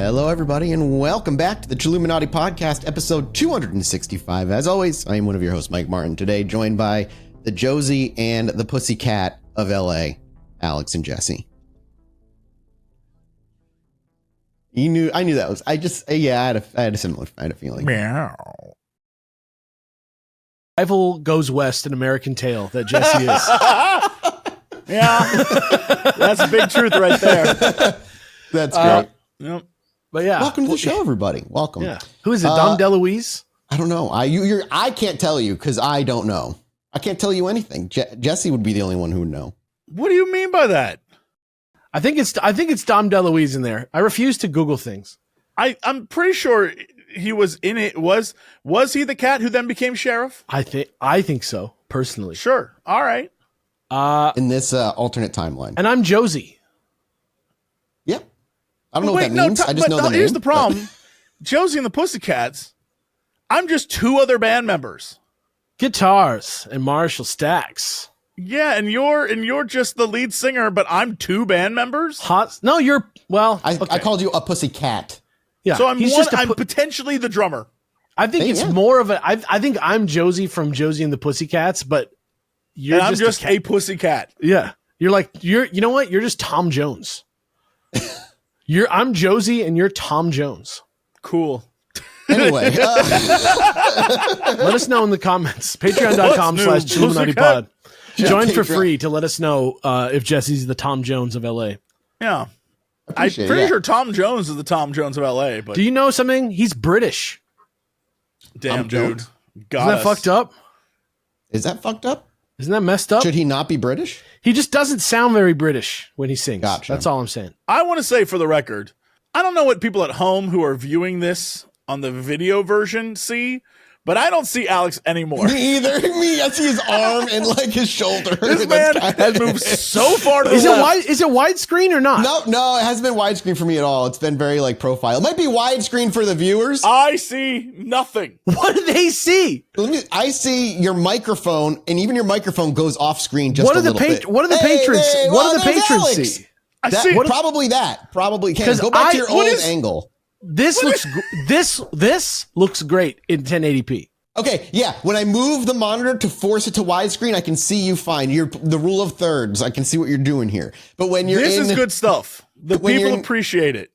Hello, everybody, and welcome back to the Chilluminati podcast, episode 265. As always, I am one of your hosts, Mike Martin. Today, joined by the Josie and the Pussycat of LA, Alex and Jesse. I knew that was. I had a similar. I had a feeling. Meow. Rival goes west, an American tale that Jesse is. Yeah, that's a big truth right there. That's great. Yep. But yeah, welcome to the show, everybody. Welcome. Yeah. Who is it? Dom DeLuise? I don't know. I can't tell you because I don't know. I can't tell you anything. Jesse would be the only one who would know. What do you mean by that? I think it's Dom DeLuise in there. I refuse to Google things. I'm pretty sure he was in it. Was he the cat who then became sheriff? I think so, personally. Sure. All right. In this alternate timeline. And I'm Josie. Yeah. I don't know what that means. I just know the name. Here's the problem. Josie and the Pussycats, I'm just two other band members. Guitars and Marshall Stacks. Yeah, and you're just the lead singer, but I'm two band members? No, you're I called you a pussycat. Yeah. So I'm potentially the drummer. I think it's more of I think I'm Josie from Josie and the Pussycats, but I'm just a pussycat. Yeah. You know what? You're just Tom Jones. I'm Josie and you're Tom Jones. Cool. Anyway, let us know in the comments. Patreon.com/ChilluminatiPod. Join for free to let us know if Jesse's the Tom Jones of LA. Yeah. I'm pretty sure Tom Jones is the Tom Jones of LA. But do you know something? He's British. Damn, dude. Isn't that fucked up? Is that fucked up? Isn't that messed up? Should he not be British? He just doesn't sound very British when he sings. Gotcha. That's all I'm saying. I want to say for the record, I don't know what people at home who are viewing this on the video version see, but I don't see Alex anymore. Me either. I see his arm and like his shoulder. This man has moved so far to the left. Is it widescreen or not? No, it hasn't been widescreen for me at all. It's been very like profile. It might be widescreen for the viewers. I see nothing. What do they see? I see your microphone, and even your microphone goes off screen just a little bit. What do the patrons? What do the patrons see? I see probably that. Probably can go back to your old angle. This looks great in 1080p. Okay, yeah. When I move the monitor to force it to widescreen, I can see you fine. You're the rule of thirds. I can see what you're doing here. But when you're this is good stuff. The people appreciate it.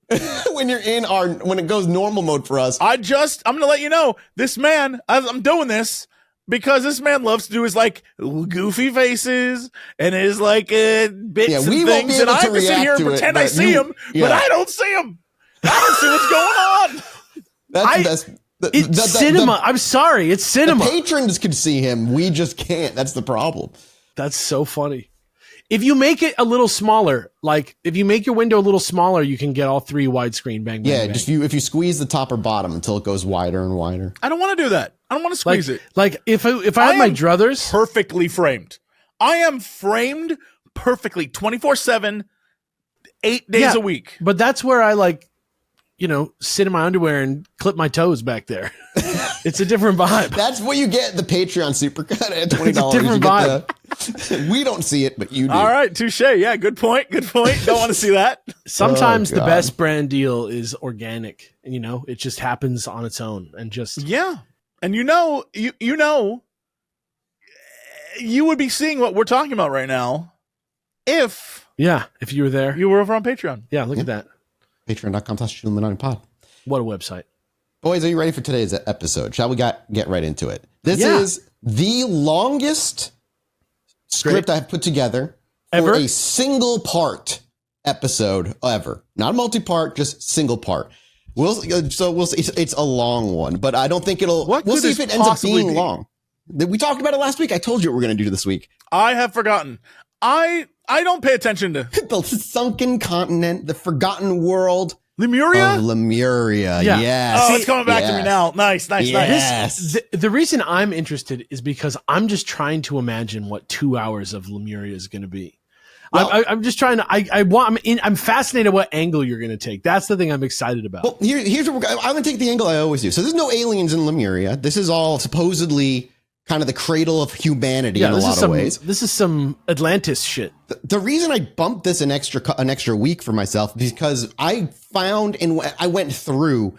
when it goes normal mode for us. I'm gonna let you know, this man, I'm doing this because this man loves to do his like goofy faces and his like bits and things, and I have to sit here and pretend I see him, but I don't see him. I don't see what's going on. It's cinema. I'm sorry. It's cinema. The patrons can see him. We just can't. That's the problem. That's so funny. If you make it a little smaller, like if you make your window a little smaller, you can get all three widescreen. Bang, bang, bang. Just if you squeeze the top or bottom until it goes wider and wider. I don't want to do that. I don't want to squeeze it. Like if I had my druthers, perfectly framed. I am framed perfectly, 24/7, 8 days a week. But that's where I sit in my underwear and clip my toes back there. It's a different vibe. That's what you get the Patreon supercut at $20. It's a different vibe. We don't see it, but you do. All right, touche. Yeah, good point. Good point. Don't want to see that. Sometimes the best brand deal is organic, and it just happens on its own, and just And you would be seeing what we're talking about right now if you were there. You were over on Patreon. Yeah, look at that. Patreon.com/ChilluminatiPod. What a website. Boys, are you ready for today's episode? Shall we get right into it? This is the longest script I've put together for a single part episode ever. Not a multi-part, just single part. We'll see. It's a long one, but I don't think we'll see if it ends up being long. We talked about it last week. I told you what we're going to do this week. I have forgotten. I don't pay attention to the sunken continent, the forgotten world. Lemuria? Oh, Lemuria. Yeah. Yes. Oh, it's coming back to me now. Nice. Yes. The reason I'm interested is because I'm just trying to imagine what 2 hours of Lemuria is going to be. Well, I'm just trying to. I'm fascinated what angle you're going to take. That's the thing I'm excited about. Well, here's what I'm going to take the angle I always do. So there's no aliens in Lemuria. This is all supposedly kind of the cradle of humanity in a lot of ways. This is some Atlantis shit. The reason I bumped this an extra week for myself because I found and I went through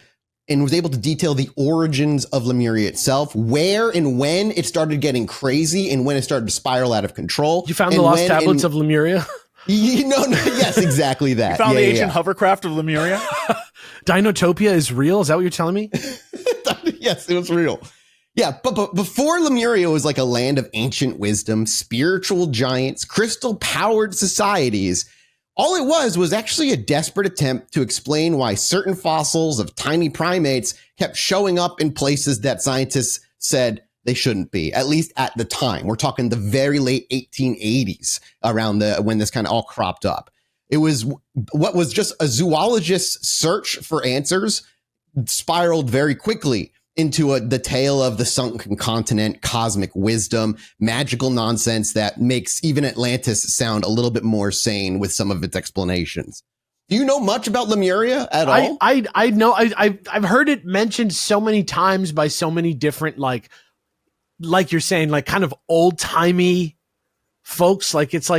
and was able to detail the origins of Lemuria itself, where and when it started getting crazy and when it started to spiral out of control. You found the lost tablets of Lemuria? Yes, exactly that. You found the ancient hovercraft of Lemuria? Dinotopia is real? Is that what you're telling me? Yes, it was real. Yeah, but before Lemuria was like a land of ancient wisdom, spiritual giants, crystal-powered societies, all it was actually a desperate attempt to explain why certain fossils of tiny primates kept showing up in places that scientists said they shouldn't be, at least at the time. We're talking the very late 1880s around when this kind of all cropped up. It was what was just a zoologist's search for answers spiraled very quickly into the tale of the sunken continent, cosmic wisdom, magical nonsense that makes even Atlantis sound a little bit more sane with some of its explanations. Do you know much about Lemuria at all? I know. I've heard it mentioned so many times by so many different, like you're saying, like kind of old timey folks. Like it's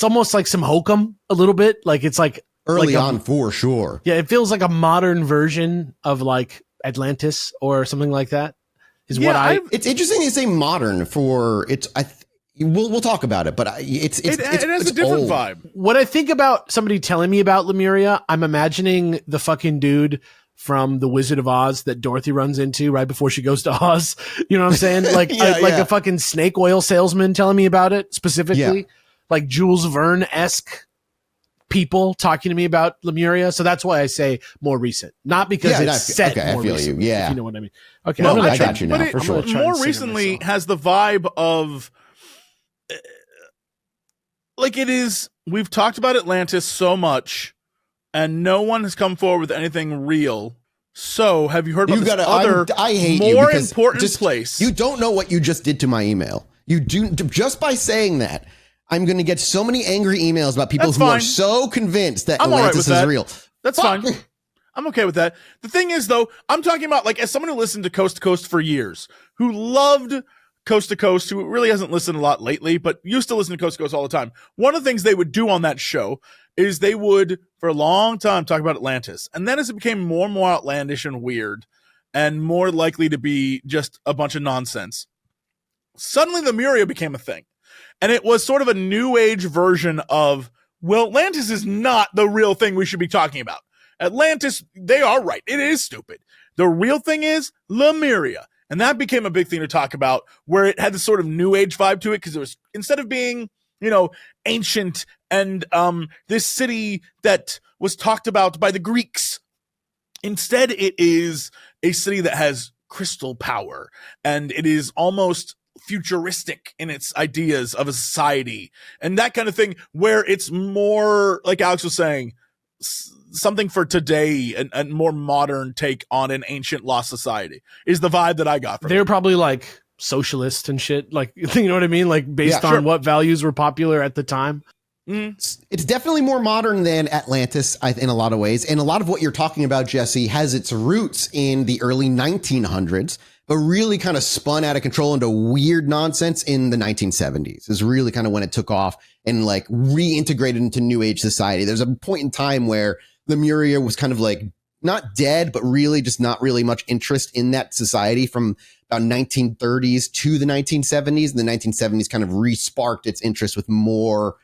almost like some hokum a little bit. Like it's like early on for sure. Yeah, it feels like a modern version of like Atlantis or something like that. It's interesting to say modern for it's. We'll talk about it, but it has a different vibe. When I think about somebody telling me about Lemuria, I'm imagining the fucking dude from The Wizard of Oz that Dorothy runs into right before she goes to Oz. You know what I'm saying? Like a fucking snake oil salesman telling me about it specifically, like Jules Verne-esque people talking to me about Lemuria. So that's why I say more recent, not because it's set more recent. If you know what I mean? Okay, no, I got you now. But for sure. More recently has the vibe of like it is. We've talked about Atlantis so much, and no one has come forward with anything real. So, have you heard about this other more important place? You don't know what you just did to my email. You do just by saying that. I'm going to get so many angry emails about people who are so convinced that Atlantis is real. That's fine. I'm okay with that. The thing is, though, I'm talking about like as someone who listened to Coast for years, who loved Coast to Coast, who really hasn't listened a lot lately, but used to listen to Coast all the time. One of the things they would do on that show is they would, for a long time, talk about Atlantis. And then as it became more and more outlandish and weird and more likely to be just a bunch of nonsense, suddenly Lemuria became a thing. And it was sort of a new age version of, well, Atlantis is not the real thing we should be talking about. Atlantis, they are right. It is stupid. The real thing is Lemuria. And that became a big thing to talk about, where it had this sort of new age vibe to it, because it was, instead of being, ancient and this city that was talked about by the Greeks, instead it is a city that has crystal power, and it is almost futuristic in its ideas of a society and that kind of thing, where it's more, like Alex was saying, something for today and more modern take on an ancient lost society is the vibe that I got from They're probably like socialist and shit, like, you know what I mean, like based on what values were popular at the time. It's definitely more modern than Atlantis in a lot of ways, and a lot of what you're talking about, Jesse, has its roots in the early 1900s, but really kind of spun out of control into weird nonsense in the 1970s is really kind of when it took off and like reintegrated into new age society. There's a point in time where Lemuria was kind of like not dead, but really just not really much interest in that society from about 1930s to the 1970s. And the 1970s kind of re-sparked its interest with more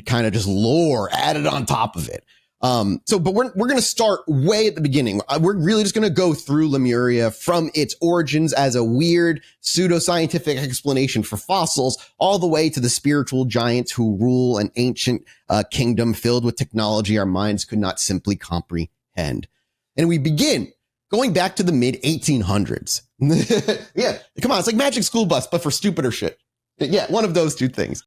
kind of just lore added on top of it. But we're going to start way at the beginning. We're really just going to go through Lemuria from its origins as a weird pseudoscientific explanation for fossils all the way to the spiritual giants who rule an ancient kingdom filled with technology our minds could not simply comprehend. And we begin going back to the mid 1800s. Yeah, come on. It's like Magic School Bus, but for stupider shit. Yeah, one of those two things.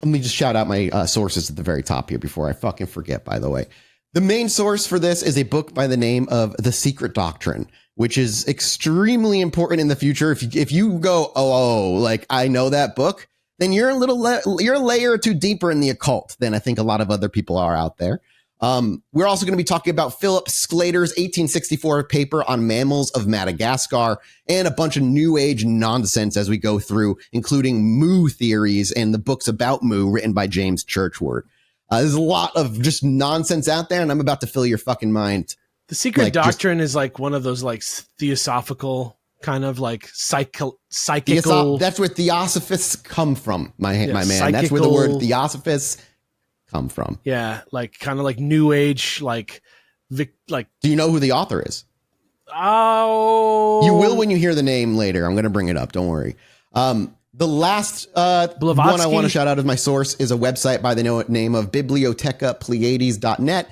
Let me just shout out my sources at the very top here before I fucking forget, by the way. The main source for this is a book by the name of The Secret Doctrine, which is extremely important in the future. If you go, like I know that book, then you're a layer or two deeper in the occult than I think a lot of other people are out there. We're also going to be talking about Philip Sclater's 1864 paper on mammals of Madagascar and a bunch of new age nonsense as we go through, including moo theories and the books about moo written by James Churchward. There's a lot of just nonsense out there, and I'm about to fill your fucking mind. The secret doctrine is like one of those like theosophical kind of like psychical. That's where theosophists come from, my man. That's where the word theosophists come from. Yeah, like kind of like new age, like. Do you know who the author is? Oh, you will when you hear the name later. I'm going to bring it up. Don't worry. The last one I want to shout out as my source is a website by the name of bibliotecapleiades.net.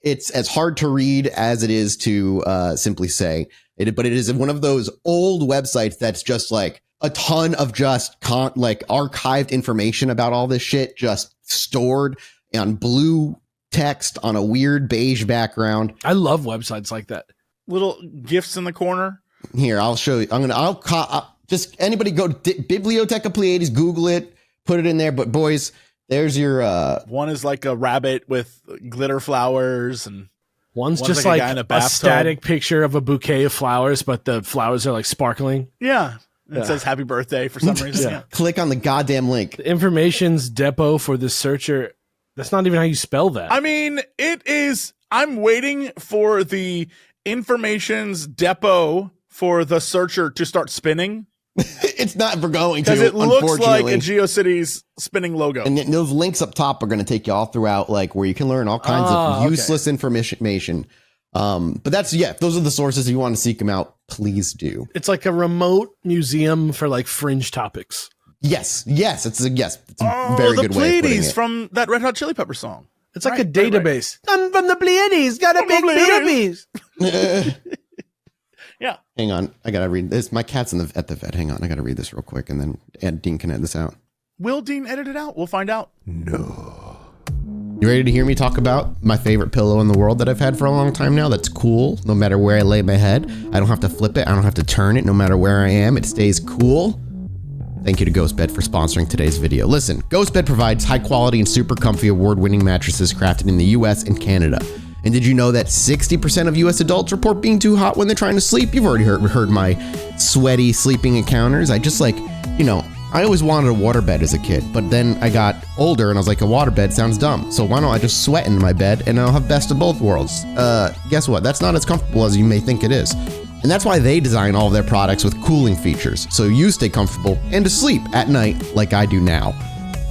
It's as hard to read as it is to simply say it, but it is one of those old websites that's just like a ton of just archived information about all this shit, just stored on blue text on a weird beige background. I love websites like that. Little GIFs in the corner. Here, I'll show you. I'll just anybody go to Biblioteca Pleiades, Google it, put it in there. But boys, there's your one is like a rabbit with glitter flowers, and one's just like a static picture of a bouquet of flowers, but the flowers are like sparkling. Yeah. It says happy birthday for some reason. Yeah. Click on the goddamn link. The information's depot for the searcher. That's not even how you spell that. I mean, it is. I'm waiting for the information's depot for the searcher to start spinning. It's not going to, because it looks like a GeoCities spinning logo. And those links up top are going to take you all throughout, like where you can learn all kinds of useless information. But those are the sources. If you want to seek them out, please do. It's like a remote museum for like fringe topics. Yes. It's a very good way of putting it. From that Red Hot Chili Pepper song. It's like a database. Right. I'm from the Pleiades. Got a big database. Yeah. Hang on. I got to read this. My cat's at the vet. Hang on. I got to read this real quick, and then Dean can edit this out. Will Dean edit it out? We'll find out. No. You ready to hear me talk about my favorite pillow in the world that I've had for a long time now? That's cool. No matter where I lay my head, I don't have to flip it. I don't have to turn it. No matter where I am, it stays cool. Thank you to GhostBed for sponsoring today's video. Listen, GhostBed provides high quality and super comfy award-winning mattresses crafted in the US and Canada. And did you know that 60% of US adults report being too hot when they're trying to sleep? You've already heard my sweaty sleeping encounters. I just I always wanted a waterbed as a kid, but then I got older and I was like, a waterbed sounds dumb. So why don't I just sweat in my bed and I'll have best of both worlds? Guess what? That's not as comfortable as you may think it is. And that's why they design all of their products with cooling features, so you stay comfortable and to sleep at night like I do now.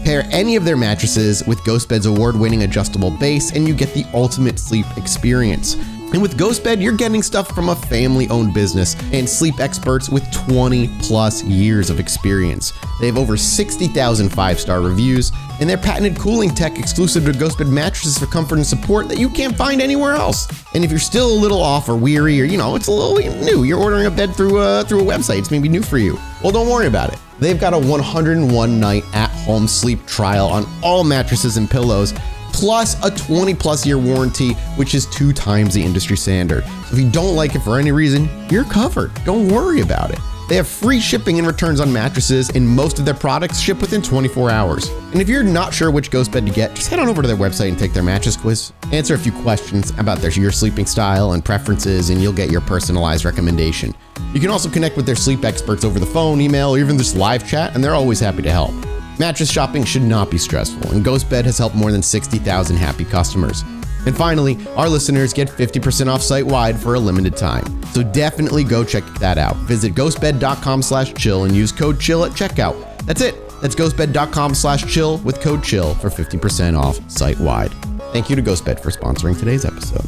Pair any of their mattresses with GhostBed's award-winning adjustable base and you get the ultimate sleep experience. And with GhostBed, you're getting stuff from a family-owned business and sleep experts with 20 plus years of experience. They have over 60,000 five-star reviews, and their patented cooling tech exclusive to GhostBed mattresses for comfort and support that you can't find anywhere else. And if you're still a little off or weary, or it's a little new, you're ordering a bed through a website, it's maybe new for you. Well, don't worry about it. They've got a 101-night at-home sleep trial on all mattresses and pillows, plus a 20-plus year warranty, which is 2 times the industry standard. So if you don't like it for any reason, you're covered. Don't worry about it. They have free shipping and returns on mattresses, and most of their products ship within 24 hours. And if you're not sure which ghost bed to get, just head on over to their website and take their mattress quiz. Answer a few questions about your sleeping style and preferences, and you'll get your personalized recommendation. You can also connect with their sleep experts over the phone, email, or even just live chat, and they're always happy to help. Mattress shopping should not be stressful, and GhostBed has helped more than 60,000 happy customers. And finally, our listeners get 50% off site-wide for a limited time. So definitely go check that out. Visit ghostbed.com/chill and use code CHILL at checkout. That's it. That's ghostbed.com/chill with code CHILL for 50% off site-wide. Thank you to GhostBed for sponsoring today's episode.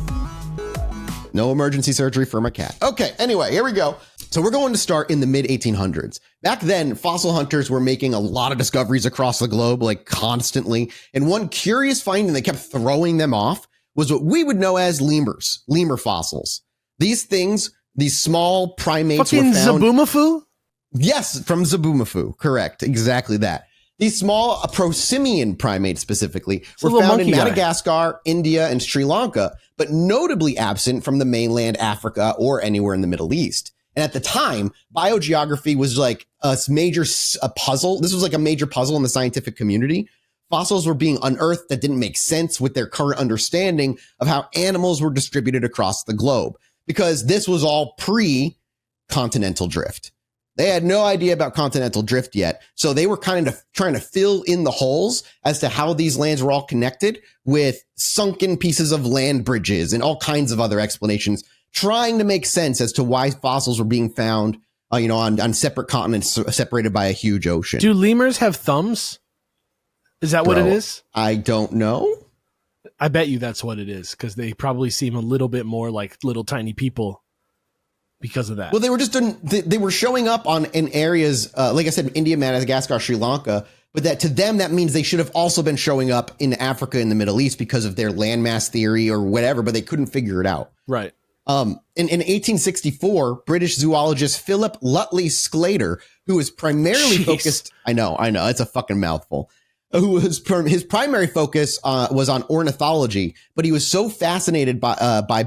No emergency surgery for my cat. Okay, anyway, here we go. So we're going to start in the mid-1800s. Back then, fossil hunters were making a lot of discoveries across the globe, like constantly. And one curious finding that kept throwing them off was what we would know as lemur fossils. These things, these small primates fucking were found. Zaboomafoo? Yes, from Zaboomafoo. Correct. Exactly that. These small prosimian primates specifically were found in Madagascar, India, and Sri Lanka, but notably absent from the mainland Africa or anywhere in the Middle East. And at the time, biogeography was like a puzzle. This was like a major puzzle in the scientific community. fossils were being unearthed that didn't make sense with their current understanding of how animals were distributed across the globe, because this was all pre-continental drift. They had no idea about continental drift yet. So they were kind of trying to fill in the holes as to how these lands were all connected with sunken pieces of land bridges and all kinds of other explanations, trying to make sense as to why fossils were being found, on separate continents separated by a huge ocean. Do lemurs have thumbs? Is that what it is? I don't know. I bet you that's what it is, because they probably seem a little bit more like little tiny people because of that. Well, they were just they were showing up in areas, like I said, India, Madagascar, Sri Lanka, but that to them, that means they should have also been showing up in Africa and the Middle East because of their landmass theory or whatever, but they couldn't figure it out. Right. In 1864, British zoologist Philip Lutley Sclater, who was primarily focused, I know, it's a fucking mouthful, his primary focus was on ornithology, but he was so fascinated by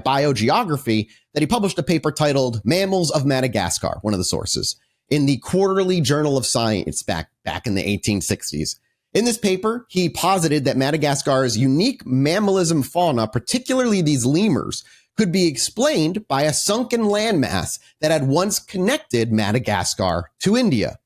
biogeography that he published a paper titled Mammals of Madagascar, one of the sources, in the Quarterly Journal of Science back in the 1860s. In this paper, he posited that Madagascar's unique mammalism fauna, particularly these lemurs, could be explained by a sunken landmass that had once connected Madagascar to India.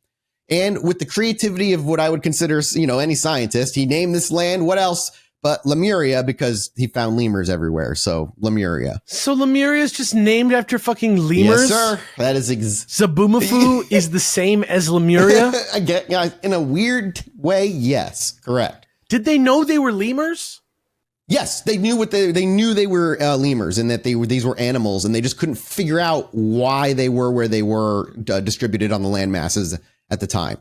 And with the creativity of what I would consider, any scientist, he named this land, what else but Lemuria, because he found lemurs everywhere. So Lemuria. So Lemuria is just named after fucking lemurs? Yes, sir. That is Zabumafu is the same as Lemuria? I get, in a weird way, yes, correct. Did they know they were lemurs? Yes, they knew they knew they were lemurs, and that these were animals, and they just couldn't figure out why they were where they were distributed on the land masses at the time.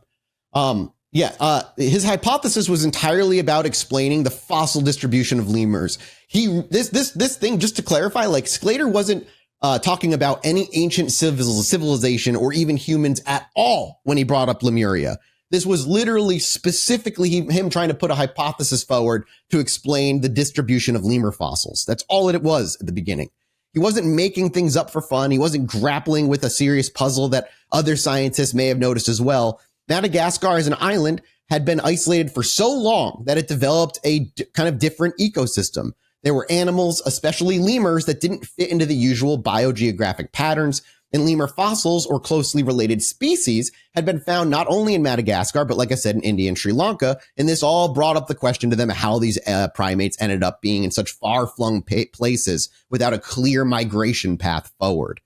His hypothesis was entirely about explaining the fossil distribution of lemurs. This thing, just to clarify, like Sclater wasn't talking about any ancient civilization or even humans at all when he brought up Lemuria. This was literally specifically him trying to put a hypothesis forward to explain the distribution of lemur fossils. That's all it was at the beginning. He wasn't making things up for fun. He wasn't grappling with a serious puzzle that other scientists may have noticed as well. Madagascar as an island had been isolated for so long that it developed a kind of different ecosystem. There were animals, especially lemurs, that didn't fit into the usual biogeographic patterns, and lemur fossils or closely related species had been found not only in Madagascar, but like I said, in India and Sri Lanka. And this all brought up the question to them how these primates ended up being in such far-flung places without a clear migration path forward.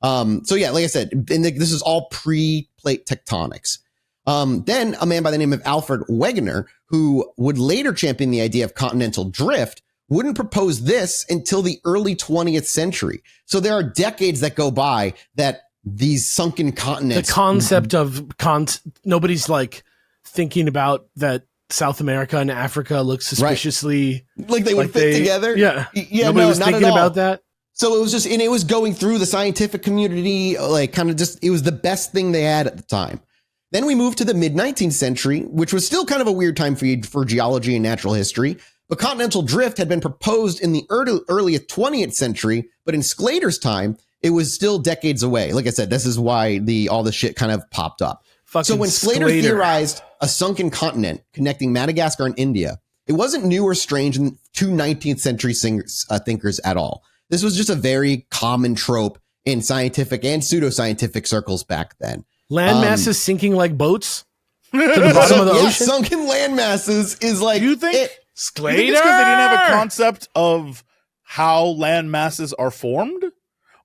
Like I said, this is all pre-plate tectonics. Then a man by the name of Alfred Wegener, who would later champion the idea of continental drift, wouldn't propose this until the early 20th century. So there are decades that go by that these sunken continents. The concept of nobody's like thinking about that South America and Africa look suspiciously like they would fit together. Yeah. Nobody was thinking about that. So it was just, and it was going through the scientific community, like kind of just, it was the best thing they had at the time. Then we moved to the mid-19th century, which was still kind of a weird time for geology and natural history. But continental drift had been proposed in the early 20th century, but in Sclater's time, it was still decades away. Like I said, this is why all the shit kind of popped up. So when Sclater theorized a sunken continent connecting Madagascar and India, it wasn't new or strange to 19th century thinkers at all. This was just a very common trope in scientific and pseudoscientific circles back then. Land masses sinking like boats to the bottom of the ocean? Sunken land masses is like... Do you think... Sclater? You think it's because they didn't have a concept of how land masses are formed?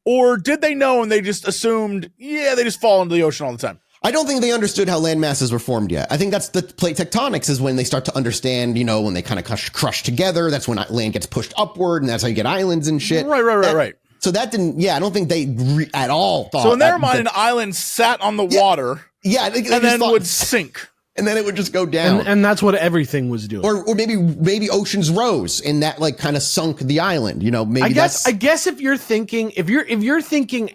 Or did they know and they just assumed, they just fall into the ocean all the time? I don't think they understood how land masses were formed yet. I think that's the plate tectonics is when they start to understand, when they kind of crush together. That's when land gets pushed upward, and that's how you get islands and shit. Right. So that didn't, I don't think they at all thought. So in their mind, an island sat on the water and then would sink. And then it would just go down. And that's what everything was doing. Or maybe oceans rose and that like kind of sunk the island, maybe I guess if you're thinking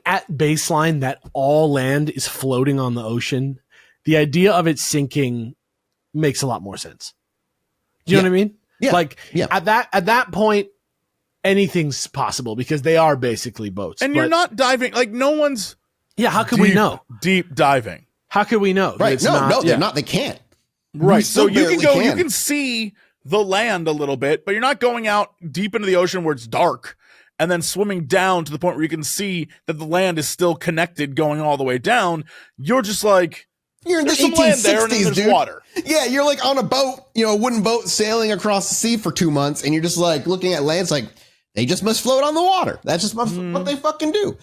at baseline that all land is floating on the ocean, the idea of it sinking makes a lot more sense. Do you know what I mean? Yeah. At that point, anything's possible because they are basically boats. And you're not diving, like no one's how could we know? Deep diving. How could we know? Right. No, they're not. They can't. Right. So you can see the land a little bit, but you're not going out deep into the ocean where it's dark and then swimming down to the point where you can see that the land is still connected going all the way down. You're just like, you're in the 1860s, dude. Water. Yeah, you're like on a boat, a wooden boat sailing across the sea for 2 months, and you're just like looking at land. It's like, they just must float on the water. That's just what they fucking do.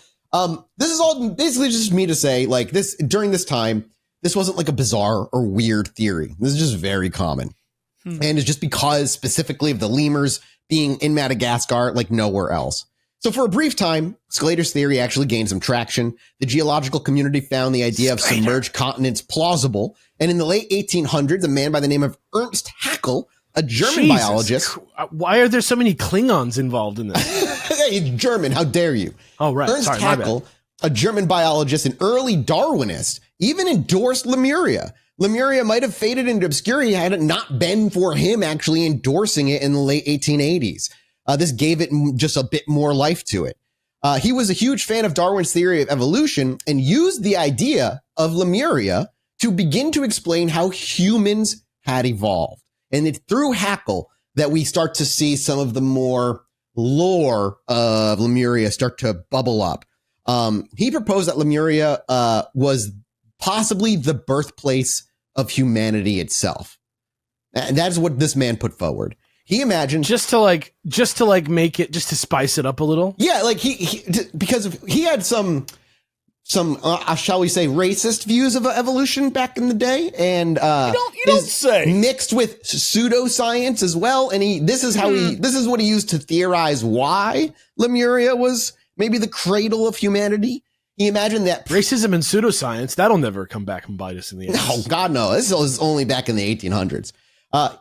This is all basically just me to say, like, this during this time, this wasn't like a bizarre or weird theory. This is just very common. And it's just because specifically of the lemurs being in Madagascar, like nowhere else. So for a brief time, Sclater's theory actually gained some traction. The geological community found the idea of submerged continents plausible. And in the late 1800s, a man by the name of Ernst Haeckel, a German biologist. Why are there so many Klingons involved in this? Hey, it's German. How dare you? Oh, right. Ernst Haeckel, a German biologist and early Darwinist, even endorsed Lemuria. Lemuria might have faded into obscurity had it not been for him actually endorsing it in the late 1880s. This gave it just a bit more life to it. He was a huge fan of Darwin's theory of evolution and used the idea of Lemuria to begin to explain how humans had evolved. And it's through Haeckel that we start to see some of the more lore of Lemuria start to bubble up. He proposed that Lemuria was possibly the birthplace of humanity itself. And that is what this man put forward. He imagined just to make it, just to spice it up a little. Yeah, like because he had some shall we say racist views of evolution back in the day, and you don't say, mixed with pseudoscience as well. And this is what he used to theorize why Lemuria was maybe the cradle of humanity. He imagined that racism and pseudoscience, that'll never come back and bite us in the ass. Oh, God, no. This was only back in the 1800s.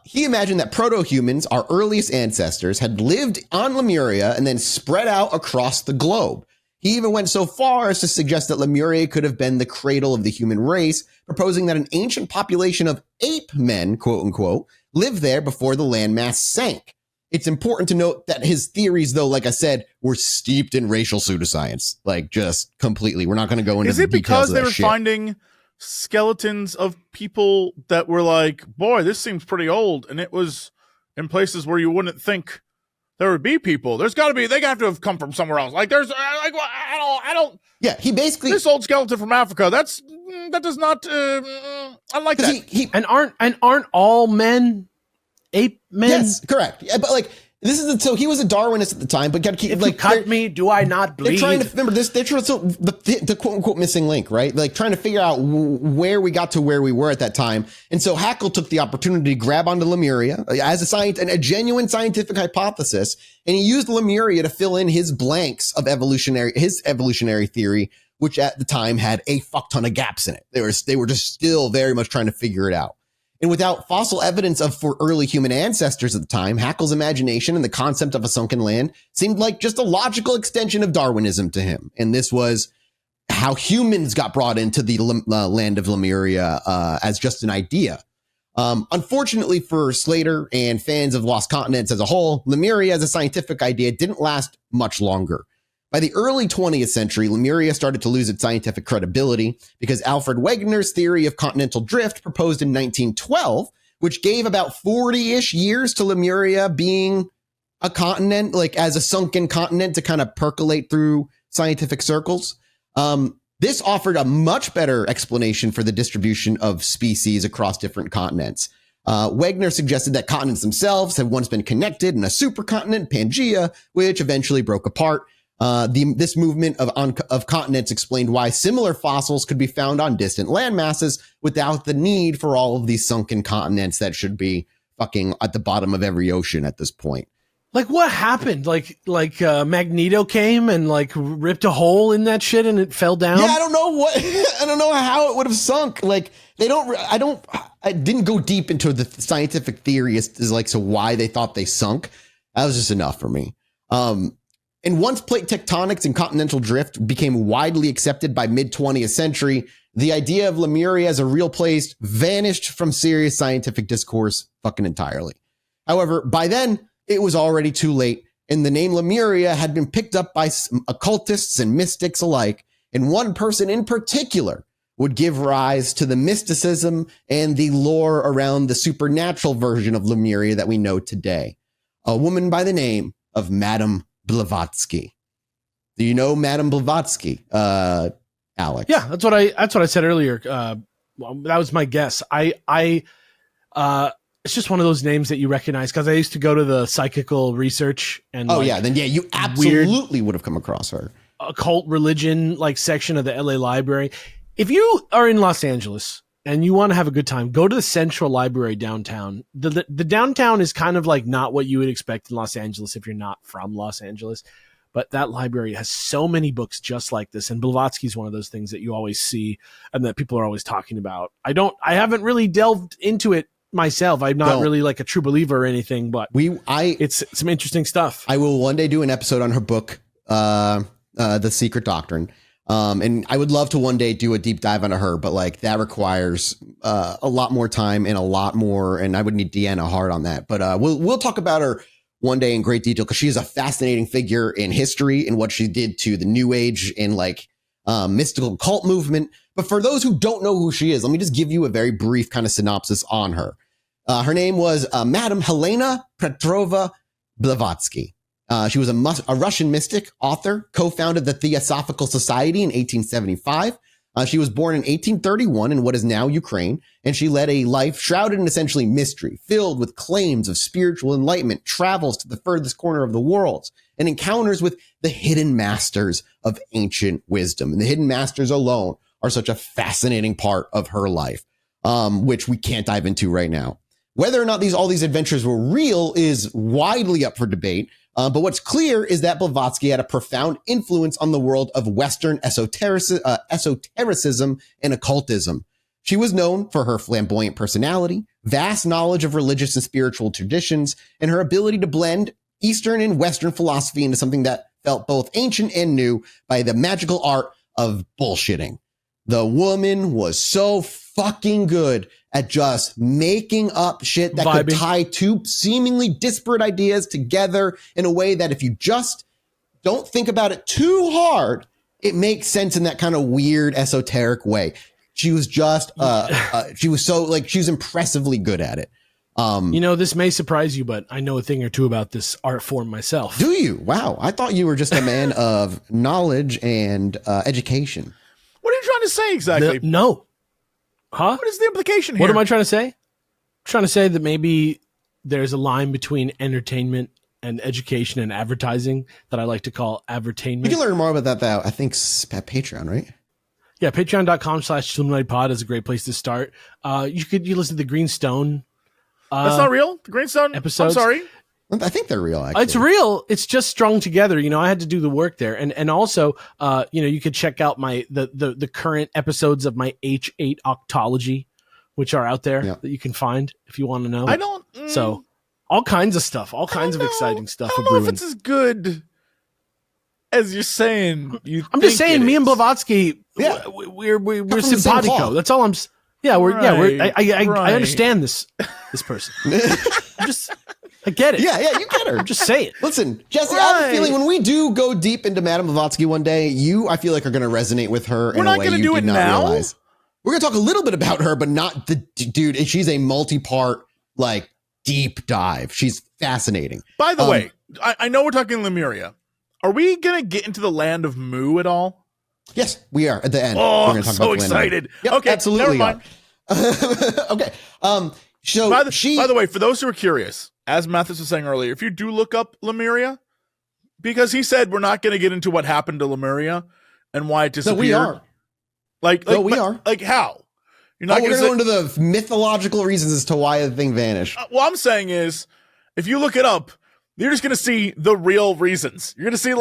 He imagined that proto-humans, our earliest ancestors, had lived on Lemuria and then spread out across the globe. He even went so far as to suggest that Lemuria could have been the cradle of the human race, proposing that an ancient population of ape men, quote unquote, lived there before the landmass sank. It's important to note that his theories, though, like I said, were steeped in racial pseudoscience, like just completely. We're not going to go into the details of that shit. Is it because they were finding skeletons of people that were like, boy, this seems pretty old, and it was in places where you wouldn't think there would be people? They have to have come from somewhere else. Like there's, I don't. Yeah, he basically, this old skeleton from Africa. That does not. I like that. Aren't all men ape men? Yes, correct. Yeah, but like so he was a Darwinist at the time, but got to keep if you cut me, do I not bleed? They're trying to remember this. They're trying the quote unquote missing link, right? Like trying to figure out where we got to where we were at that time. And so Haeckel took the opportunity to grab onto Lemuria as a genuine scientific hypothesis, and he used Lemuria to fill in his blanks of his evolutionary theory, which at the time had a fuck ton of gaps in it. They were just still very much trying to figure it out. And without fossil evidence for early human ancestors at the time, Haeckel's imagination and the concept of a sunken land seemed like just a logical extension of Darwinism to him. And this was how humans got brought into the land of Lemuria as just an idea. Unfortunately for Slater and fans of Lost Continents as a whole, Lemuria as a scientific idea didn't last much longer. By the early 20th century, Lemuria started to lose its scientific credibility because Alfred Wegener's theory of continental drift, proposed in 1912, which gave about 40-ish years to Lemuria being a continent, like as a sunken continent to kind of percolate through scientific circles. This offered a much better explanation for the distribution of species across different continents. Wegener suggested that continents themselves had once been connected in a supercontinent, Pangaea, which eventually broke apart. This movement of continents explained why similar fossils could be found on distant landmasses without the need for all of these sunken continents that should be fucking at the bottom of every ocean at this point. Like what happened? Like Magneto came and like ripped a hole in that shit and it fell down? Yeah, I don't know I don't know how it would have sunk. Like I didn't go deep into the scientific theory as like, so why they thought they sunk. That was just enough for me. And once plate tectonics and continental drift became widely accepted by mid-20th century, the idea of Lemuria as a real place vanished from serious scientific discourse fucking entirely. However, by then, it was already too late, and the name Lemuria had been picked up by occultists and mystics alike, and one person in particular would give rise to the mysticism and the lore around the supernatural version of Lemuria that we know today. A woman by the name of Madame Blavatsky. Do you know Madame Blavatsky, Alex? Yeah, that's what I said earlier. That was my guess. It's just one of those names that you recognize because I used to go to the psychical research and you absolutely would have come across her. Occult religion section of the LA Library. If you are in Los Angeles and you want to have a good time, go to the Central Library downtown. The downtown is kind of not what you would expect in Los Angeles if you're not from Los Angeles. But that library has so many books just like this. And Blavatsky is one of those things that you always see and that people are always talking about. I haven't really delved into it myself. I'm not really a true believer or anything, but it's some interesting stuff. I will one day do an episode on her book, The Secret Doctrine. And I would love to one day do a deep dive into her, but that requires a lot more time and a lot more. And I would need Deanna hard on that. But we'll talk about her one day in great detail because she is a fascinating figure in history and what she did to the New Age and mystical cult movement. But for those who don't know who she is, let me just give you a very brief kind of synopsis on her. Her name was Madame Helena Petrova Blavatsky. She was a Russian mystic, author, co-founded the Theosophical Society in 1875. She was born in 1831 in what is now Ukraine, and she led a life shrouded in essentially mystery, filled with claims of spiritual enlightenment, travels to the furthest corner of the world, and encounters with the hidden masters of ancient wisdom. And the hidden masters alone are such a fascinating part of her life, which we can't dive into right now. Whether or not all these adventures were real is widely up for debate. But what's clear is that Blavatsky had a profound influence on the world of Western esotericism and occultism. She was known for her flamboyant personality, vast knowledge of religious and spiritual traditions, and her ability to blend Eastern and Western philosophy into something that felt both ancient and new by the magical art of bullshitting. The woman was so fucking good at just making up shit that could tie two seemingly disparate ideas together in a way that if you just don't think about it too hard, it makes sense in that kind of weird esoteric way. She was just, she was impressively good at it. This may surprise you, but I know a thing or two about this art form myself. Do you? Wow. I thought you were just a man of knowledge and education. What are you trying to say exactly? No. Huh? What is the implication here? What am I trying to say? I'm trying to say that maybe there's a line between entertainment and education and advertising that I like to call advertainment. You can learn more about that, I think, at Patreon, right? Yeah, patreon.com/Chilluminati pod is a great place to start. You listen to the Greenstone. That's not real? The Greenstone episodes? I'm sorry. I think they're real, actually. It's real. It's just strung together. I had to do the work there. And also, you could check out the current episodes of my H8 Octology, which are out there that you can find if you want to know. So all kinds of stuff, all kinds of exciting stuff. I don't know if it's as good as you're saying. I'm just saying, me and Blavatsky, we're simpatico. That's all I'm. Yeah, I understand this person. I get it. Yeah, you get her. I'm just saying. Listen, Jesse, I have a feeling when we do go deep into Madame Blavatsky one day, I feel like are going to resonate with her in a way you did not realize. We're going to talk a little bit about her, but not the dude. She's a multi-part, deep dive. She's fascinating. By the way, I know we're talking Lemuria. Are we going to get into the land of Mu at all? Yes, we are at the end. Oh, I'm so excited. Yep, okay, absolutely. Never mind. Okay. So by the way, for those who are curious, as Mathis was saying earlier, if you do look up Lemuria, because he said we're not going to get into what happened to Lemuria and why it disappeared. No, we are. Like how? You're not going to go into the mythological reasons as to why the thing vanished. What I'm saying is, if you look it up, you're just going to see the real reasons. You're going to see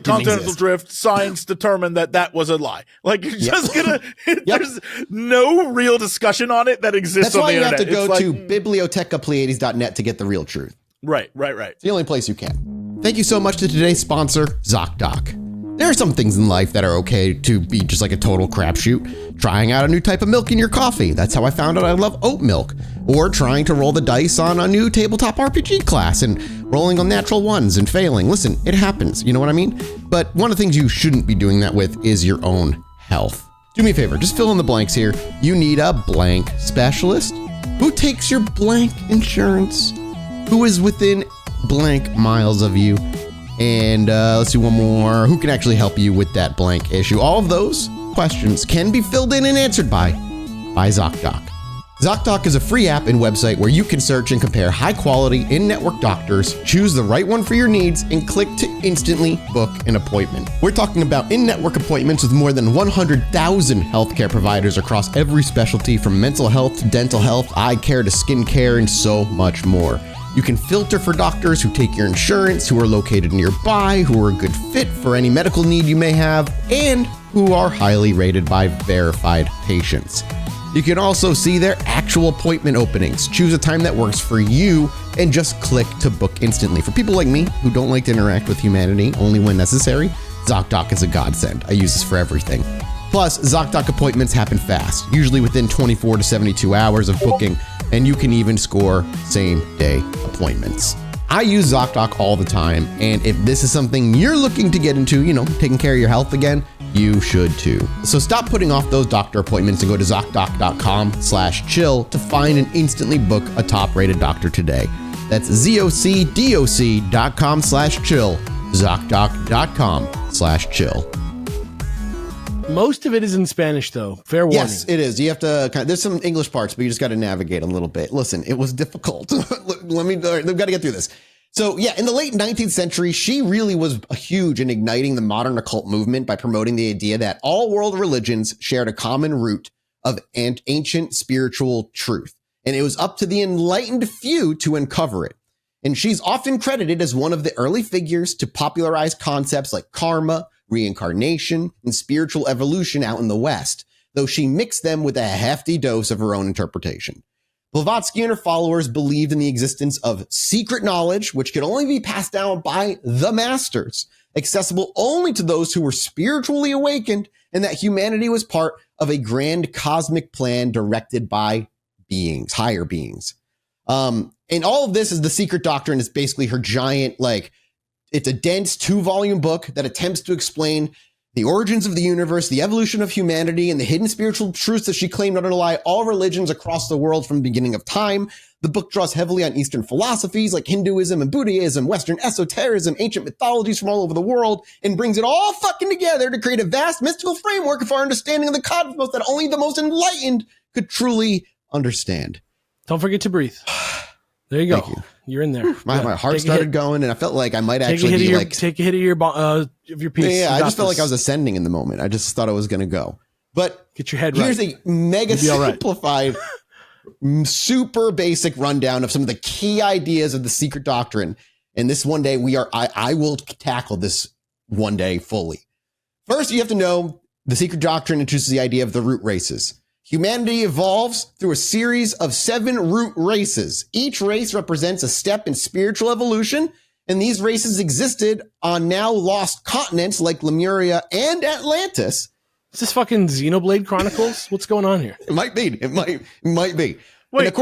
continental drift, science determined that was a lie. You're just going to, there's no real discussion on it that exists on the internet. That's why you have to go to bibliotecapleiades.net to get the real truth. Right. It's the only place you can. Thank you so much to today's sponsor, ZocDoc. There are some things in life that are okay to be just like a total crapshoot. Trying out a new type of milk in your coffee. That's how I found out I love oat milk. Or trying to roll the dice on a new tabletop RPG class and rolling on natural ones and failing. Listen, it happens. You know what I mean? But one of the things you shouldn't be doing that with is your own health. Do me a favor, just fill in the blanks here. You need a blank specialist. Who takes your blank insurance? Who is within blank miles of you? And let's do one more. Who can actually help you with that blank issue? All of those questions can be filled in and answered by ZocDoc. ZocDoc is a free app and website where you can search and compare high-quality in-network doctors, choose the right one for your needs, and click to instantly book an appointment. We're talking about in-network appointments with more than 100,000 healthcare providers across every specialty, from mental health to dental health, eye care to skin care, and so much more. You can filter for doctors who take your insurance, who are located nearby, who are a good fit for any medical need you may have, and who are highly rated by verified patients. You can also see their actual appointment openings. Choose a time that works for you and just click to book instantly. For people like me who don't like to interact with humanity only when necessary, ZocDoc is a godsend. I use this for everything. Plus, ZocDoc appointments happen fast, usually within 24 to 72 hours of booking, and you can even score same-day appointments. I use ZocDoc all the time, and if this is something you're looking to get into, taking care of your health again, you should too. So stop putting off those doctor appointments and go to ZocDoc.com/chill to find and instantly book a top-rated doctor today. That's ZocDoc.com/chill, ZocDoc.com/chill. Most of it is in Spanish, though. Fair warning. Yes, it is. You have to. There's some English parts, but you just got to navigate a little bit. Listen, it was difficult. We've got to get through this. So yeah, in the late 19th century, she really was huge in igniting the modern occult movement by promoting the idea that all world religions shared a common root of ancient spiritual truth, and it was up to the enlightened few to uncover it. And she's often credited as one of the early figures to popularize concepts like karma, reincarnation, and spiritual evolution out in the West, though she mixed them with a hefty dose of her own interpretation. Blavatsky and her followers believed in the existence of secret knowledge, which could only be passed down by the masters, accessible only to those who were spiritually awakened, and that humanity was part of a grand cosmic plan directed by beings, higher beings. And all of this is the secret doctrine. Is basically her giant, it's a dense 2-volume book that attempts to explain the origins of the universe, the evolution of humanity, and the hidden spiritual truths that she claimed underlie all religions across the world from the beginning of time. The book draws heavily on Eastern philosophies like Hinduism and Buddhism, Western esotericism, ancient mythologies from all over the world, and brings it all fucking together to create a vast mystical framework of our understanding of the cosmos that only the most enlightened could truly understand. Don't forget to breathe. There you go. Thank you. You're in there. My heart started going, and I felt like I might actually be take a hit of your piece. Yeah, I just felt like I was ascending in the moment. I just thought I was going to go. But get your head right. Here's a mega simplified, super basic rundown of some of the key ideas of the secret doctrine. And this one day I will tackle this one day fully. First, you have to know the secret doctrine introduces the idea of the root races. Humanity evolves through a series of 7 root races. Each race represents a step in spiritual evolution, and these races existed on now lost continents like Lemuria and Atlantis. Is this fucking Xenoblade Chronicles? What's going on here? It might be. It might be. Wait,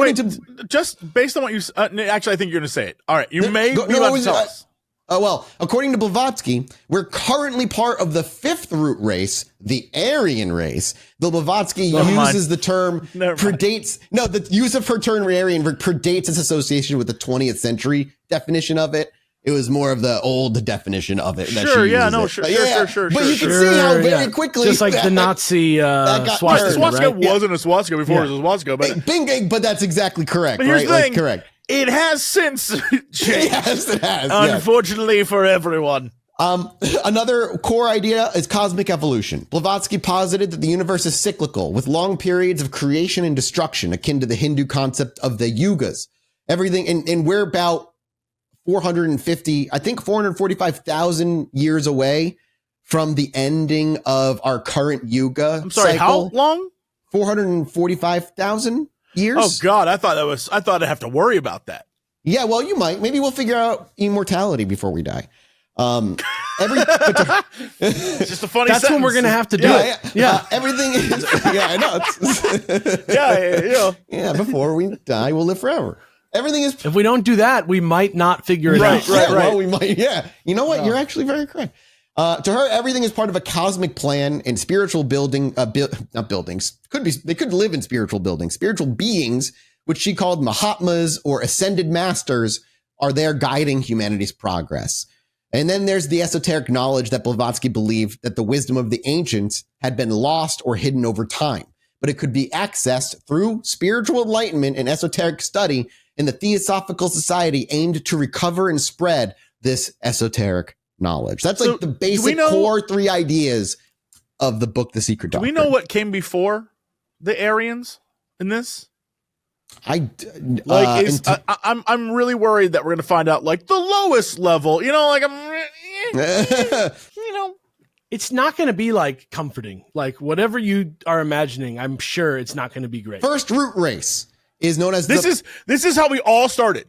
just based on what you actually, I think you're going to say it. All right, you may be about to tell us. Well, according to Blavatsky, we're currently part of the 5th root race, the Aryan race. Though Blavatsky uses the term the use of her term Aryan predates its association with the 20th century definition of it. It was more of the old definition of it. Sure. But you can see how very quickly, just like the Nazi swastika. Swastika wasn't a swastika before it was a swastika, but but that's exactly correct. But here's the thing. Correct. It has since changed. Yes, it has. Unfortunately for everyone. Another core idea is cosmic evolution. Blavatsky posited that the universe is cyclical, with long periods of creation and destruction, akin to the Hindu concept of the yugas. Everything, and we're about 445,000 years away from the ending of our current yuga. I'm sorry, cycle. how long? 445,000 years. Oh God, I thought I'd have to worry about that. Yeah, well, you might. Maybe we'll figure out immortality before we die. It's just a funny. That's sentence. when we're gonna have to do it. Yeah. Everything is. Yeah, I know. Yeah. Before we die, we'll live forever. Everything is. If we don't do that, we might not figure it out. Right. Well, we might. Yeah. You know what? You're actually very correct. To her, everything is part of a cosmic plan and spiritual building, not buildings. They could live in spiritual buildings. Spiritual beings, which she called Mahatmas or ascended masters, are there guiding humanity's progress. And then there's the esoteric knowledge that Blavatsky believed that the wisdom of the ancients had been lost or hidden over time, but it could be accessed through spiritual enlightenment and esoteric study, and the Theosophical Society aimed to recover and spread this esoteric knowledge. That's like the basic core 3 ideas of the book, The Secret Doctrine. Do we know what came before the Aryans in this? I'm really worried that we're going to find out like the lowest level, it's not going to be like comforting, like whatever you are imagining. I'm sure it's not going to be great. First root race is known as this is how we all started.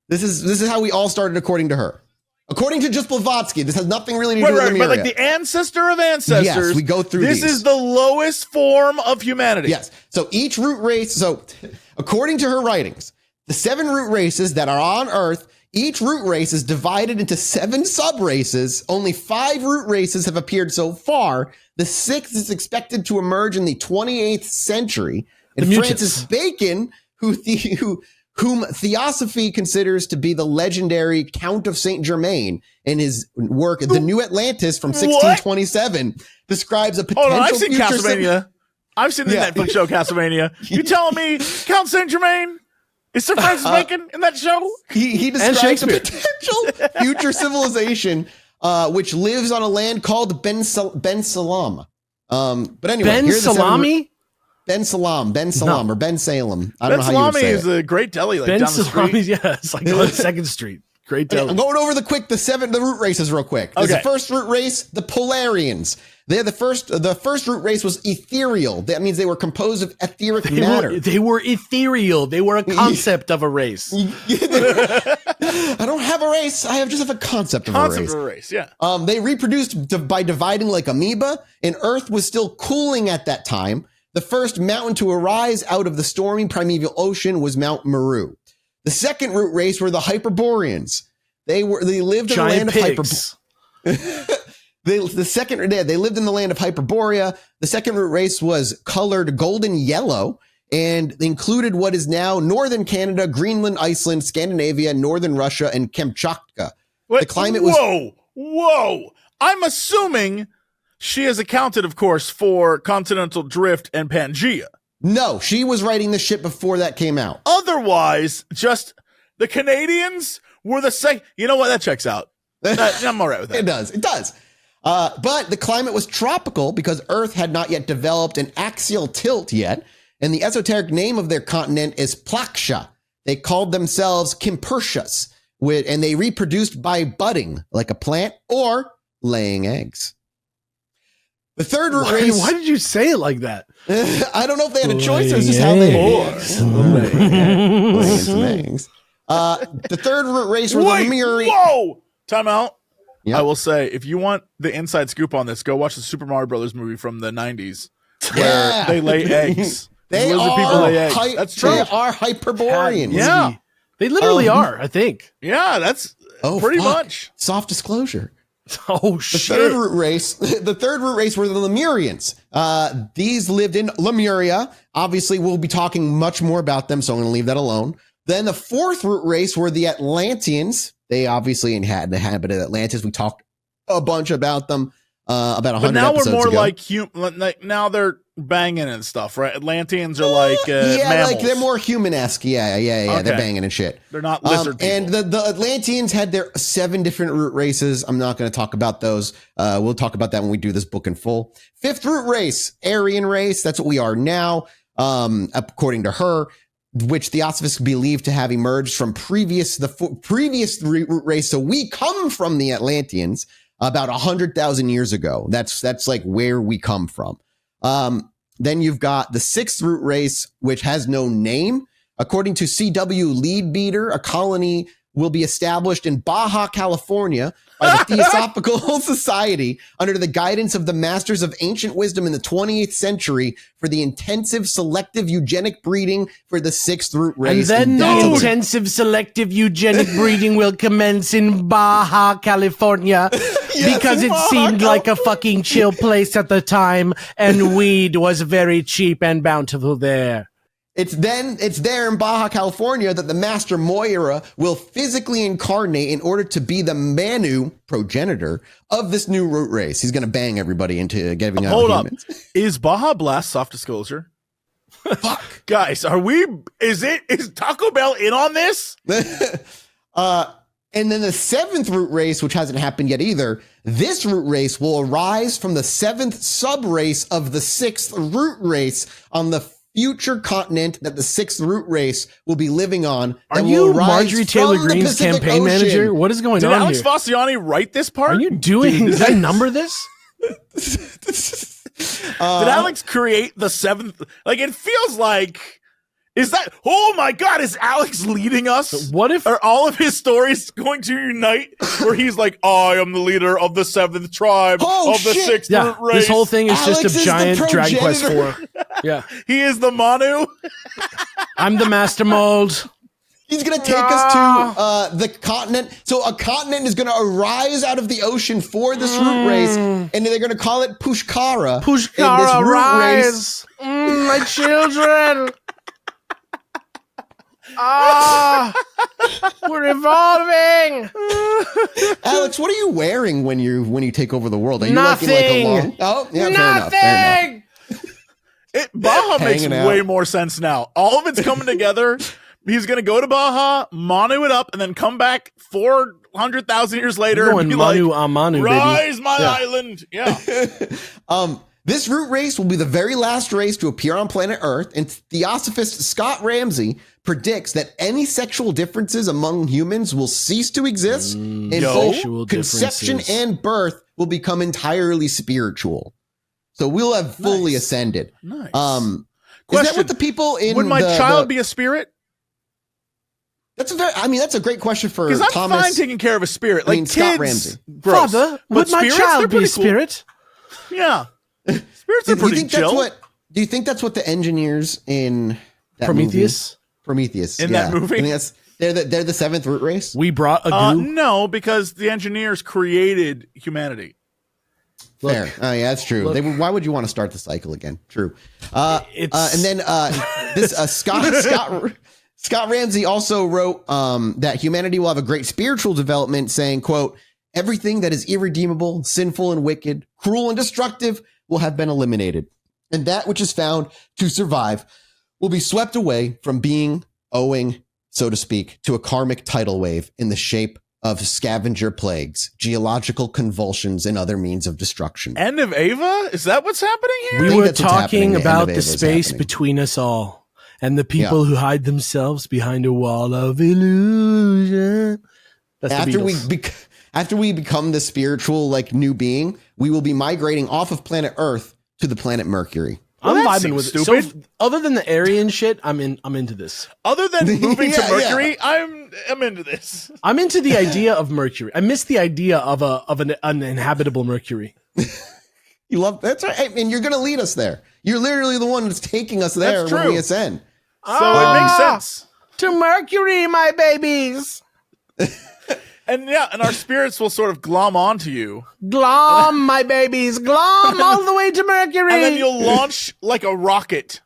This is how we all started, according to her. According to just Blavatsky, this has nothing really to do with Lemuria. But like the ancestor of ancestors. Yes, we go through this these. Is the lowest form of humanity. Yes. So each root race, according to her writings, the 7 root races that are on Earth, each root race is divided into 7 sub-races. Only 5 root races have appeared so far. The 6th is expected to emerge in the 28th century. And Francis Bacon, whom Theosophy considers to be the legendary Count of Saint Germain, in his work The New Atlantis from 1627, describes a potential I've seen future Castlevania. I've seen the Netflix show Castlevania. You telling me Count Saint Germain is Sir Francis Bacon in that show? He describes a potential future civilization which lives on a land called Ben Salam. But anyway, Ben Salami? Ben Salam, or Ben Salem. I don't know how you would say Ben Salami is it. a great deli, like Ben down the Salami, street. yeah, it's like on 2nd Street. Great deli. I'm going over the root races real quick. There's the first root race, the Polarians. They're the first root race was ethereal. That means they were composed of etheric matter. They were ethereal. They were a concept of a race. I don't have a race. I just have a concept of a race. Yeah. They reproduced by dividing like amoeba, and Earth was still cooling at that time. The first mountain to arise out of the stormy primeval ocean was Mount Meru. The second root race were the Hyperboreans. They lived in the land of They lived in the land of Hyperborea. The second root race was colored golden yellow and included what is now northern Canada, Greenland, Iceland, Scandinavia, northern Russia, and Kamchatka. The climate was... Whoa! I'm assuming she has accounted, of course, for continental drift and Pangea. No, she was writing this shit before that came out. Otherwise, just the Canadians were the same. You know what? That checks out. I'm all right with that. It does. But the climate was tropical because Earth had not yet developed an axial tilt yet. And the esoteric name of their continent is Plaksha. They called themselves Kimpershas, and they reproduced by budding like a plant or laying eggs. The third root race. Why did you say it like that? I don't know if they had a choice or it's just how they laying some eggs. The third root race were the Lemuria. Whoa! Time out. Yep. I will say, if you want the inside scoop on this, go watch the Super Mario Brothers movie from the 90s where they lay eggs. They lizard people lay eggs. That's true. They are Hyperboreans. Yeah. They literally are, I think. Yeah, that's pretty much. Soft disclosure. Oh, shit. The third root race were the Lemurians. These lived in Lemuria. Obviously, we'll be talking much more about them, so I'm going to leave that alone. Then the fourth root race were the Atlanteans. They obviously inhabited Atlantis. We talked a bunch about them about 100 But now episodes we're more ago. like now they're banging and stuff, right? Atlanteans are like mammals. Like they're more human-esque. Yeah. Okay. They're banging and shit. They're not lizard people. And the Atlanteans had their 7 different root races. I'm not going to talk about those. We'll talk about that when we do this book in full. Fifth root race, Aryan race. That's what we are now, according to her, which Theosophists believe to have emerged from previous root race. So we come from the Atlanteans about 100,000 years ago. That's like where we come from. Then you've got the 6th root race, which has no name. According to C.W. Leadbeater, a colony will be established in Baja California by the Theosophical Society under the guidance of the Masters of Ancient Wisdom in the 28th century for the intensive selective eugenic breeding for the 6th root race. And then the intensive selective eugenic breeding will commence in Baja California because it seemed like a fucking chill place at the time and weed was very cheap and bountiful there. It's there in Baja California that the Master Moira will physically incarnate in order to be the Manu progenitor of this new root race. He's going to bang everybody into giving out humans. Hold up. Is Baja Blast soft disclosure? Fuck. Guys, is Taco Bell in on this? And then the 7th root race, which hasn't happened yet either, this root race will arise from the 7th sub-race of the 6th root race on the future continent that the 6th root race will be living on. Are you Marjorie Taylor Greene's campaign manager? What is going on here? Did Alex Fasciani write this part? Are you doing? Did I number this? Did Alex create the 7th? Like, it feels like. Is that? Oh my God! Is Alex leading us? What if? Are all of his stories going to unite? Where he's like, "I am the leader of the 7th tribe of the 6th root race." This whole thing is Alex just a giant Dragon Quest 4. Yeah, he is the Manu. I'm the Master Mold. He's going to take us to the continent. So a continent is going to arise out of the ocean for this root race, and they're going to call it Pushkara. Pushkara, rise, my children. We're evolving. Alex, what are you wearing when you take over the world? Are you Nothing. like a long? Oh, yeah, Nothing. Fair enough. Baja makes way more sense now. All of it's coming together. He's going to go to Baja, Manu it up, and then come back 400,000 years later and be Manu like, Amanu, rise baby. my island. Yeah. This root race will be the very last race to appear on planet Earth, and Theosophist Scott Ramsey predicts that any sexual differences among humans will cease to exist, and both conception and birth will become entirely spiritual. So we'll have fully ascended. Nice. Is that what the people in would my child be a spirit? That's a great question for Thomas. Because I'm fine taking care of a spirit. Like kids, Scott Ramsey. Gross. Father, but would my child be a spirit? Cool. Yeah. Spirits are pretty chill. Do you think that's what the engineers in that Prometheus? In that movie? I think they're the 7th root race? We brought a goo? No, because the engineers created humanity. Fair. Oh, yeah, that's true. Why would you want to start the cycle again? True. And then this Scott Ramsey also wrote that humanity will have a great spiritual development, saying, quote, everything that is irredeemable, sinful and wicked, cruel and destructive will have been eliminated. And that which is found to survive will be swept away from being owing, so to speak, to a karmic tidal wave in the shape of scavenger plagues, geological convulsions, and other means of destruction. End of Ava? Is that what's happening here? We were talking about the space between us all and the people who hide themselves behind a wall of illusion. That's After we become the spiritual, new being, we will be migrating off of planet Earth to the planet Mercury. I'm vibing with it. So, other than the Aryan shit, I'm into this. Other than moving to Mercury, I'm into this. I'm into the idea of Mercury. I miss the idea of an uninhabitable Mercury. You love that's right, and you're going to lead us there. You're literally the one that's taking us there when we ascend. So it makes sense. To Mercury, my babies. And our spirits will sort of glom onto you. Glom, my babies. Glom all the way to Mercury. And then you'll launch like a rocket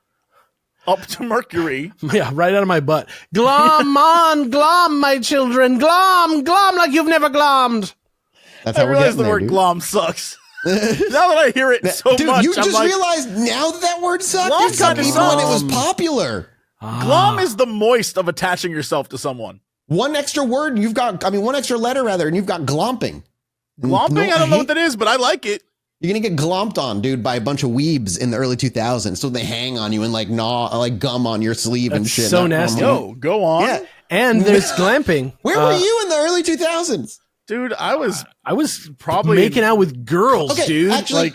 up to Mercury. Yeah, right out of my butt. Glom on, glom, my children. Glom, glom like you've never glommed. That's how I realize the word glom sucks. Now that I hear it so much, you just realized now that word sucks? Glom kind of when it was popular. Glom is the moist of attaching yourself to someone. One extra word, one extra letter rather, and you've got glomping. Glomping? I don't know what that is, but I like it. You're going to get glomped on, dude, by a bunch of weebs in the early 2000s. So they hang on you and gnaw, gum on your sleeve and shit. So nasty. Go on. Yeah. And there's glamping. Where were you in the early 2000s? Dude, I was probably making out with girls, dude. Actually,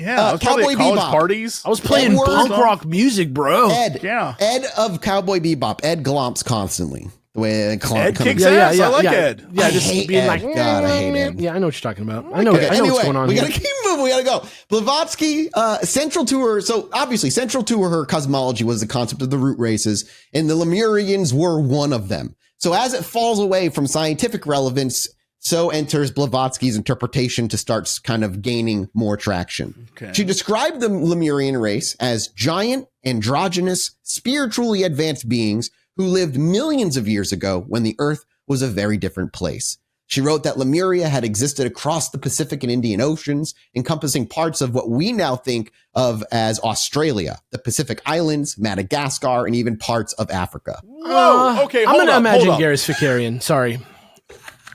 I was Cowboy Bebop parties. I was playing punk rock music, bro. Ed of Cowboy Bebop. Ed glomps constantly. The way Ed kicks ass. I like Ed. Yeah, just being Ed. like, God, I hate Ed. Yeah, I know what you're talking about. I know what's going on. We gotta keep moving. We gotta go. Blavatsky, central to her cosmology was the concept of the root races, and the Lemurians were one of them. So as it falls away from scientific relevance, so enters Blavatsky's interpretation to start kind of gaining more traction. Okay. She described the Lemurian race as giant, androgynous, spiritually advanced beings who lived millions of years ago when the Earth was a very different place. She wrote that Lemuria had existed across the Pacific and Indian Oceans, encompassing parts of what we now think of as Australia, the Pacific Islands, Madagascar, and even parts of Africa. Whoa, okay, I'm going to imagine Garrus Ficarian. Sorry.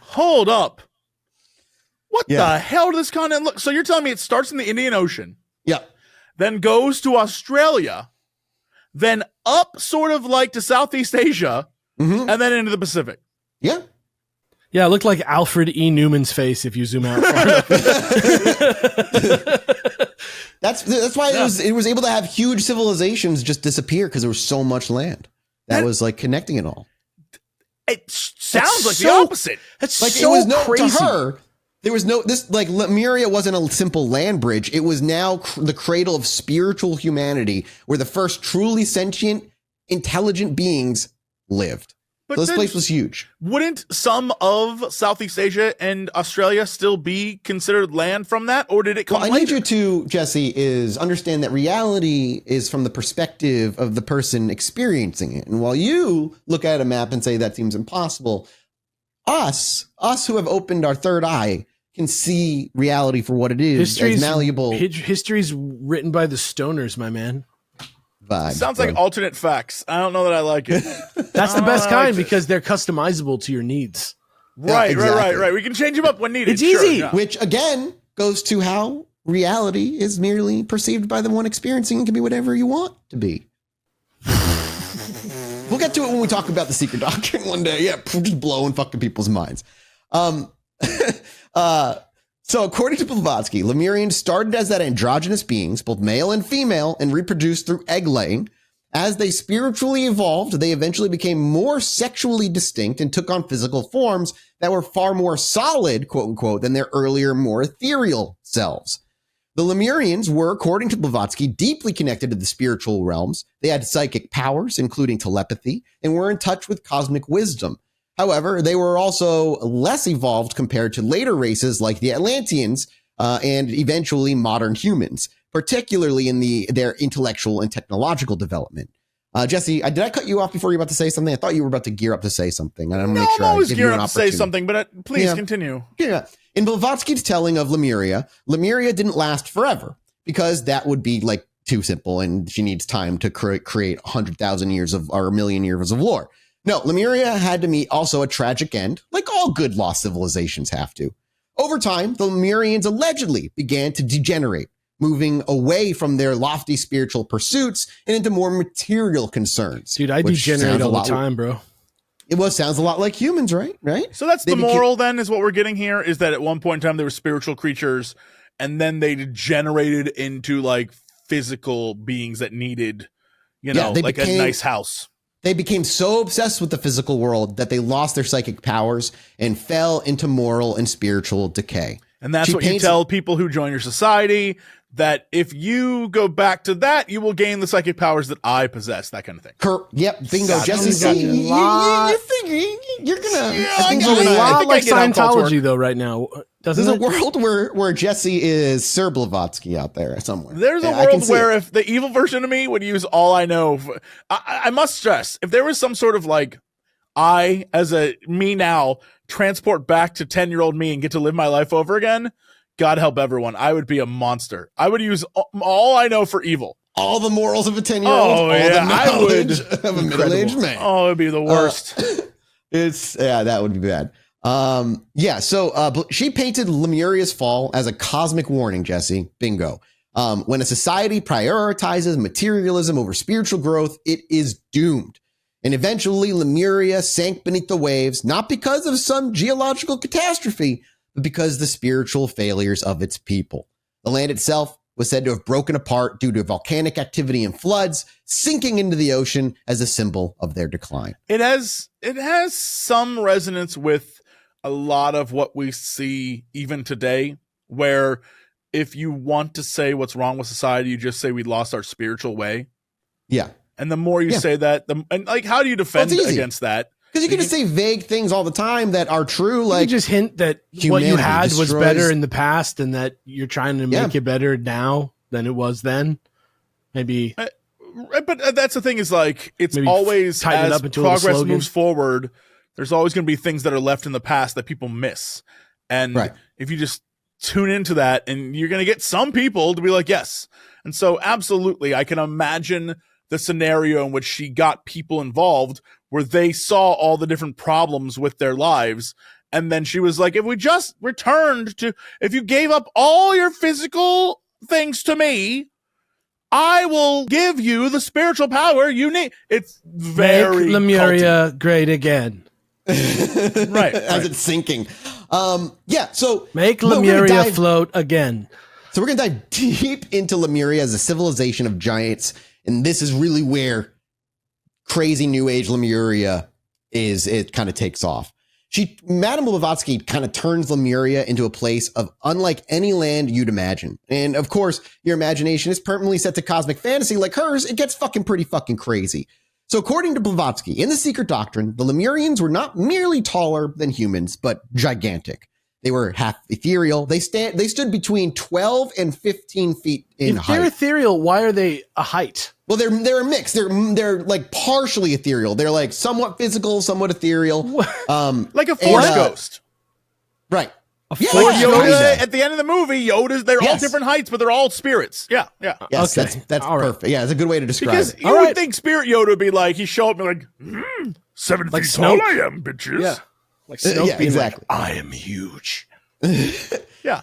Hold up. What the hell does this continent look? So you're telling me it starts in the Indian Ocean. Yeah. Then goes to Australia, then up sort of like to Southeast Asia, and then into the Pacific. Yeah. Yeah, it looked like Alfred E. Newman's face if you zoom out far enough. That's why it was able to have huge civilizations just disappear, because there was so much land that was like connecting it all. It sounds like the opposite. That's like so it was crazy. To her, there was Lemuria wasn't a simple land bridge. It was now the cradle of spiritual humanity, where the first truly sentient, intelligent beings lived. But so this place was huge. Wouldn't some of Southeast Asia and Australia still be considered land from that, or did it come later? I need you to, Jesse, is understand that reality is from the perspective of the person experiencing it. And while you look at a map and say that seems impossible, us who have opened our third eye can see reality for what it is, as malleable. History's written by the stoners, my man. Vibes, sounds like alternate facts. I don't know that I like it. That's the best kind, because they're customizable to your needs. Right. We can change them up when needed. It's easy. Yeah. Which again goes to how reality is merely perceived by the one experiencing and can be whatever you want to be. We'll get to it when we talk about the secret doctrine one day. Yeah, just blowing fucking people's minds. So according to Blavatsky, Lemurians started as that androgynous beings, both male and female, and reproduced through egg laying. As they spiritually evolved, they eventually became more sexually distinct and took on physical forms that were far more solid, quote unquote, than their earlier, more ethereal selves. The Lemurians were, according to Blavatsky, deeply connected to the spiritual realms. They had psychic powers, including telepathy, and were in touch with cosmic wisdom. However, they were also less evolved compared to later races like the Atlanteans and eventually modern humans, particularly in their intellectual and technological development. Jesse, did I cut you off before you were about to say something? I thought you were about to gear up to say something. I'm always gearing up to say something, but please continue. Yeah. In Blavatsky's telling of Lemuria didn't last forever, because that would be like too simple, and she needs time to create 100,000 years or a million years of lore. No, Lemuria had to meet also a tragic end, like all good lost civilizations have to. Over time, the Lemurians allegedly began to degenerate, moving away from their lofty spiritual pursuits and into more material concerns. Dude, I degenerate all the time, bro. Sounds a lot like humans, right? So that's the moral then, is what we're getting here, is that at one point in time they were spiritual creatures, and then they degenerated into like physical beings that needed, like a nice house. They became so obsessed with the physical world that they lost their psychic powers and fell into moral and spiritual decay. And that's what you tell people who join your society, that if you go back to that, you will gain the psychic powers that I possess, that kind of thing. Yep, bingo. Jesse, you're figuring you're gonna. It's a lot like Scientology, though, right now. There's a world where Jesse is Sir Blavatsky out there somewhere. There's a world where if the evil version of me would use all I know, I must stress, if there was some sort of like, I, as a me now, transport back to 10-year-old me and get to live my life over again, God help everyone, I would be a monster. I would use all I know for evil. All the morals of a 10-year-old. The knowledge of a middle-aged man. Oh, it'd be the worst. That would be bad. So she painted Lemuria's fall as a cosmic warning, Jesse. Bingo. When a society prioritizes materialism over spiritual growth, it is doomed. And eventually Lemuria sank beneath the waves, not because of some geological catastrophe, but because of the spiritual failures of its people. The land itself was said to have broken apart due to volcanic activity and floods, sinking into the ocean as a symbol of their decline. It has some resonance with a lot of what we see even today, where if you want to say what's wrong with society, you just say we lost our spiritual way. Yeah. And the more you say that, how do you defend against that? Because you can just say vague things all the time that are true. Like, you just hint that what you had was better in the past and that you're trying to make it better now than it was then. Maybe. But that's the thing is, like, it's always as progress moves forward, there's always going to be things that are left in the past that people miss. And if you just tune into that, and you're going to get some people to be like, yes. And so absolutely, I can imagine the scenario in which she got people involved where they saw all the different problems with their lives. And then she was like, if we just returned to, if you gave up all your physical things to me, I will give you the spiritual power you need. It's very Make Lemuria great again. Right. As it's sinking. So make Lemuria float again. So we're going to dive deep into Lemuria as a civilization of giants. And this is really where crazy new age Lemuria it kind of takes off. Madame Blavatsky kind of turns Lemuria into a place of unlike any land you'd imagine. And of course, your imagination is permanently set to cosmic fantasy like hers. It gets pretty fucking crazy. So according to Blavatsky, in the Secret Doctrine, the Lemurians were not merely taller than humans, but gigantic. They were half ethereal. They stood between 12 and 15 feet in height. If they're ethereal, why are they a height? Well, they're a mix. They're like partially ethereal. They're like somewhat physical, somewhat ethereal. Like a Force ghost. Right. Yoda, at the end of the movie, they're all different heights, but they're all spirits. Yeah. Yes, okay. That's perfect. Yeah, it's a good way to describe it. Because you would think Spirit Yoda would be like, he'd show up and be like, 7 feet tall I am, bitches. Yeah. Like Snoke being exactly. Like, I am huge. Yeah.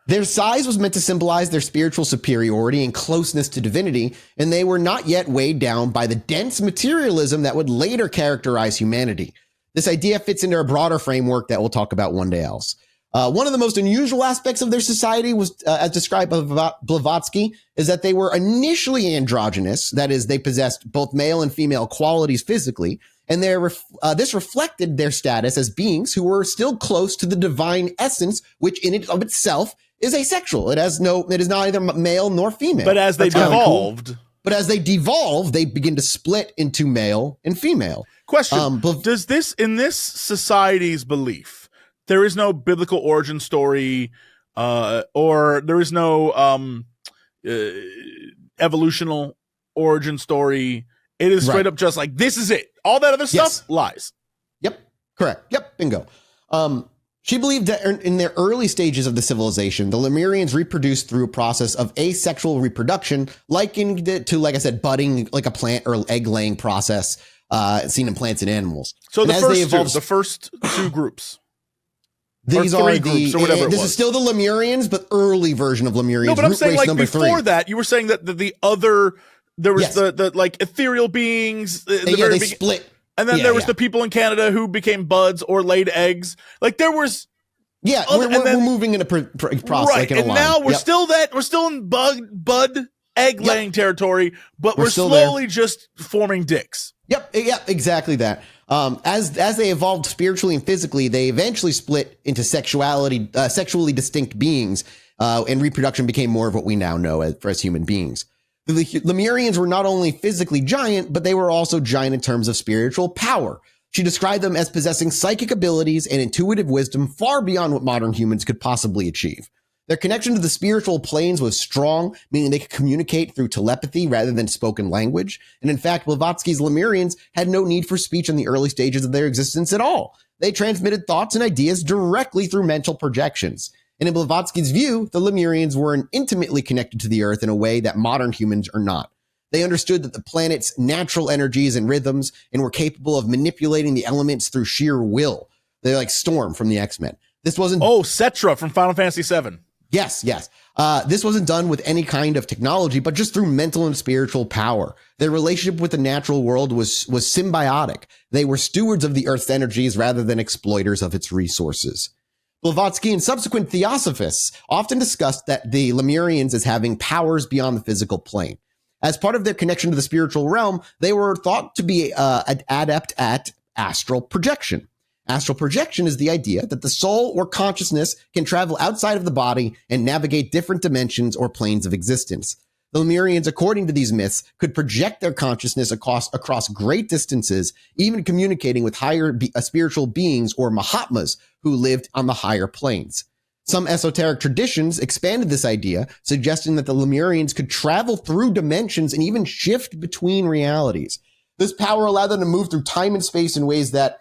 Their size was meant to symbolize their spiritual superiority and closeness to divinity, and they were not yet weighed down by the dense materialism that would later characterize humanity. This idea fits into a broader framework that we'll talk about one day else. One of the most unusual aspects of their society was, as described by Blavatsky, is that they were initially androgynous. That is, they possessed both male and female qualities physically, and this reflected their status as beings who were still close to the divine essence, which in and of itself is asexual. It is neither male nor female. But as they devolved, they begin to split into male and female. Question: does this, in this society's belief, there is no biblical origin story, or there is no evolutional origin story? It is straight up just like, this is it. All that other stuff, lies. Yep. Correct. Yep. Bingo. She believed that in their early stages of the civilization, the Lemurians reproduced through a process of asexual reproduction, likened it to, like I said, budding, like a plant or egg-laying process seen in plants and animals. So the first two groups. These are groups, or whatever this is still the Lemurians, but early version of Lemurians. No, but I'm saying, like, before that, you were saying that the other, there was the like ethereal beings. They split. And then there was the people in Canada who became buds or laid eggs. Like, there was. Yeah, we're moving in a process. Right, like in a and line. now we're still in bud egg laying territory, but we're slowly just forming dicks. Yep, exactly that. As they evolved spiritually and physically, they eventually split into sexually distinct beings, and reproduction became more of what we now know as human beings. The Lemurians were not only physically giant, but they were also giant in terms of spiritual power. She described them as possessing psychic abilities and intuitive wisdom far beyond what modern humans could possibly achieve. Their connection to the spiritual planes was strong, meaning they could communicate through telepathy rather than spoken language. And in fact, Blavatsky's Lemurians had no need for speech in the early stages of their existence at all. They transmitted thoughts and ideas directly through mental projections. And in Blavatsky's view, the Lemurians were intimately connected to the Earth in a way that modern humans are not. They understood that the planet's natural energies and rhythms and were capable of manipulating the elements through sheer will. They're like Storm from the X-Men. This wasn't... Oh, Cetra from Final Fantasy VII. Yes. This wasn't done with any kind of technology, but just through mental and spiritual power. Their relationship with the natural world was symbiotic. They were stewards of the Earth's energies rather than exploiters of its resources. Blavatsky and subsequent theosophists often discussed that the Lemurians as having powers beyond the physical plane. As part of their connection to the spiritual realm, they were thought to be adept at astral projection. Astral projection is the idea that the soul or consciousness can travel outside of the body and navigate different dimensions or planes of existence. The Lemurians, according to these myths, could project their consciousness across great distances, even communicating with higher spiritual beings or Mahatmas who lived on the higher planes. Some esoteric traditions expanded this idea, suggesting that the Lemurians could travel through dimensions and even shift between realities. This power allowed them to move through time and space in ways that,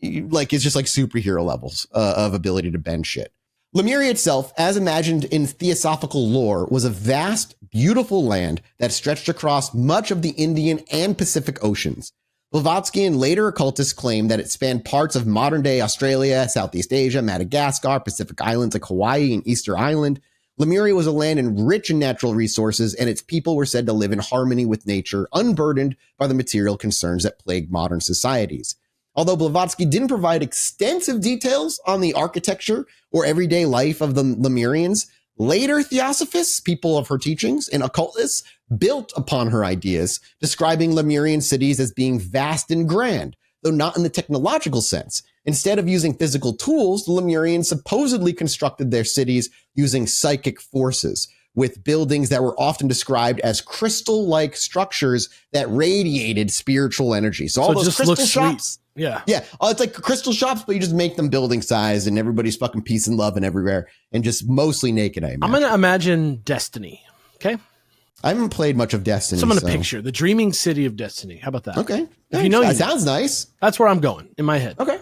like, it's just like superhero levels of ability to bend shit. Lemuria itself, as imagined in theosophical lore, was a vast, beautiful land that stretched across much of the Indian and Pacific Oceans. Blavatsky and later occultists claimed that it spanned parts of modern-day Australia, Southeast Asia, Madagascar, Pacific Islands like Hawaii and Easter Island. Lemuria was a land rich in natural resources, and its people were said to live in harmony with nature, unburdened by the material concerns that plague modern societies. Although Blavatsky didn't provide extensive details on the architecture or everyday life of the Lemurians, later theosophists, people of her teachings, and occultists built upon her ideas, describing Lemurian cities as being vast and grand, though not in the technological sense. Instead of using physical tools, the Lemurians supposedly constructed their cities using psychic forces, with buildings that were often described as crystal-like structures that radiated spiritual energy. So all those crystal shops. Yeah. Yeah. Oh, it's like crystal shops, but you just make them building size and everybody's fucking peace and love and everywhere and just mostly naked, I imagine. I'm going to imagine Destiny. Okay. I haven't played much of Destiny. So I'm going to picture the dreaming city of Destiny. How about that? Okay. If you know, that sounds nice. That's where I'm going in my head. Okay.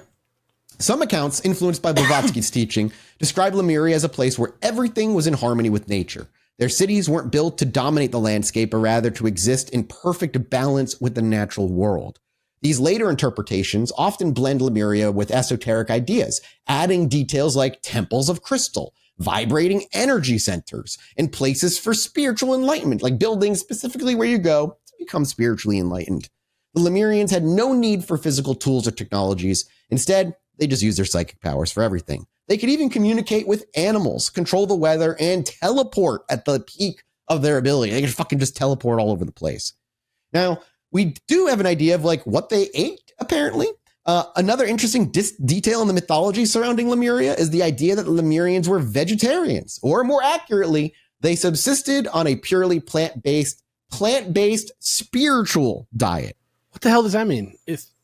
Some accounts, influenced by Blavatsky's teaching, describe Lemuria as a place where everything was in harmony with nature. Their cities weren't built to dominate the landscape, but rather to exist in perfect balance with the natural world. These later interpretations often blend Lemuria with esoteric ideas, adding details like temples of crystal, vibrating energy centers, and places for spiritual enlightenment, like buildings specifically where you go to become spiritually enlightened. The Lemurians had no need for physical tools or technologies. Instead, they just used their psychic powers for everything. They could even communicate with animals, control the weather, and teleport at the peak of their ability. They could fucking just teleport all over the place. Now, we do have an idea of like what they ate, apparently. Another interesting detail in the mythology surrounding Lemuria is the idea that the Lemurians were vegetarians, or more accurately, they subsisted on a purely plant-based spiritual diet. What the hell does that mean?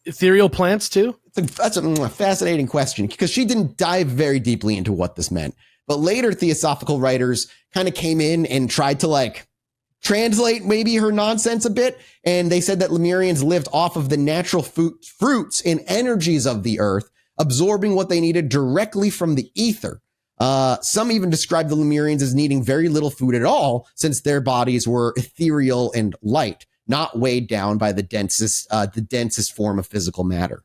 Ethereal plants too? That's a fascinating question because she didn't dive very deeply into what this meant. But later theosophical writers kind of came in and tried to like translate maybe her nonsense a bit. And they said that Lemurians lived off of the natural fruits and energies of the earth, absorbing what they needed directly from the ether. Some even described the Lemurians as needing very little food at all, since their bodies were ethereal and light, not weighed down by the densest form of physical matter.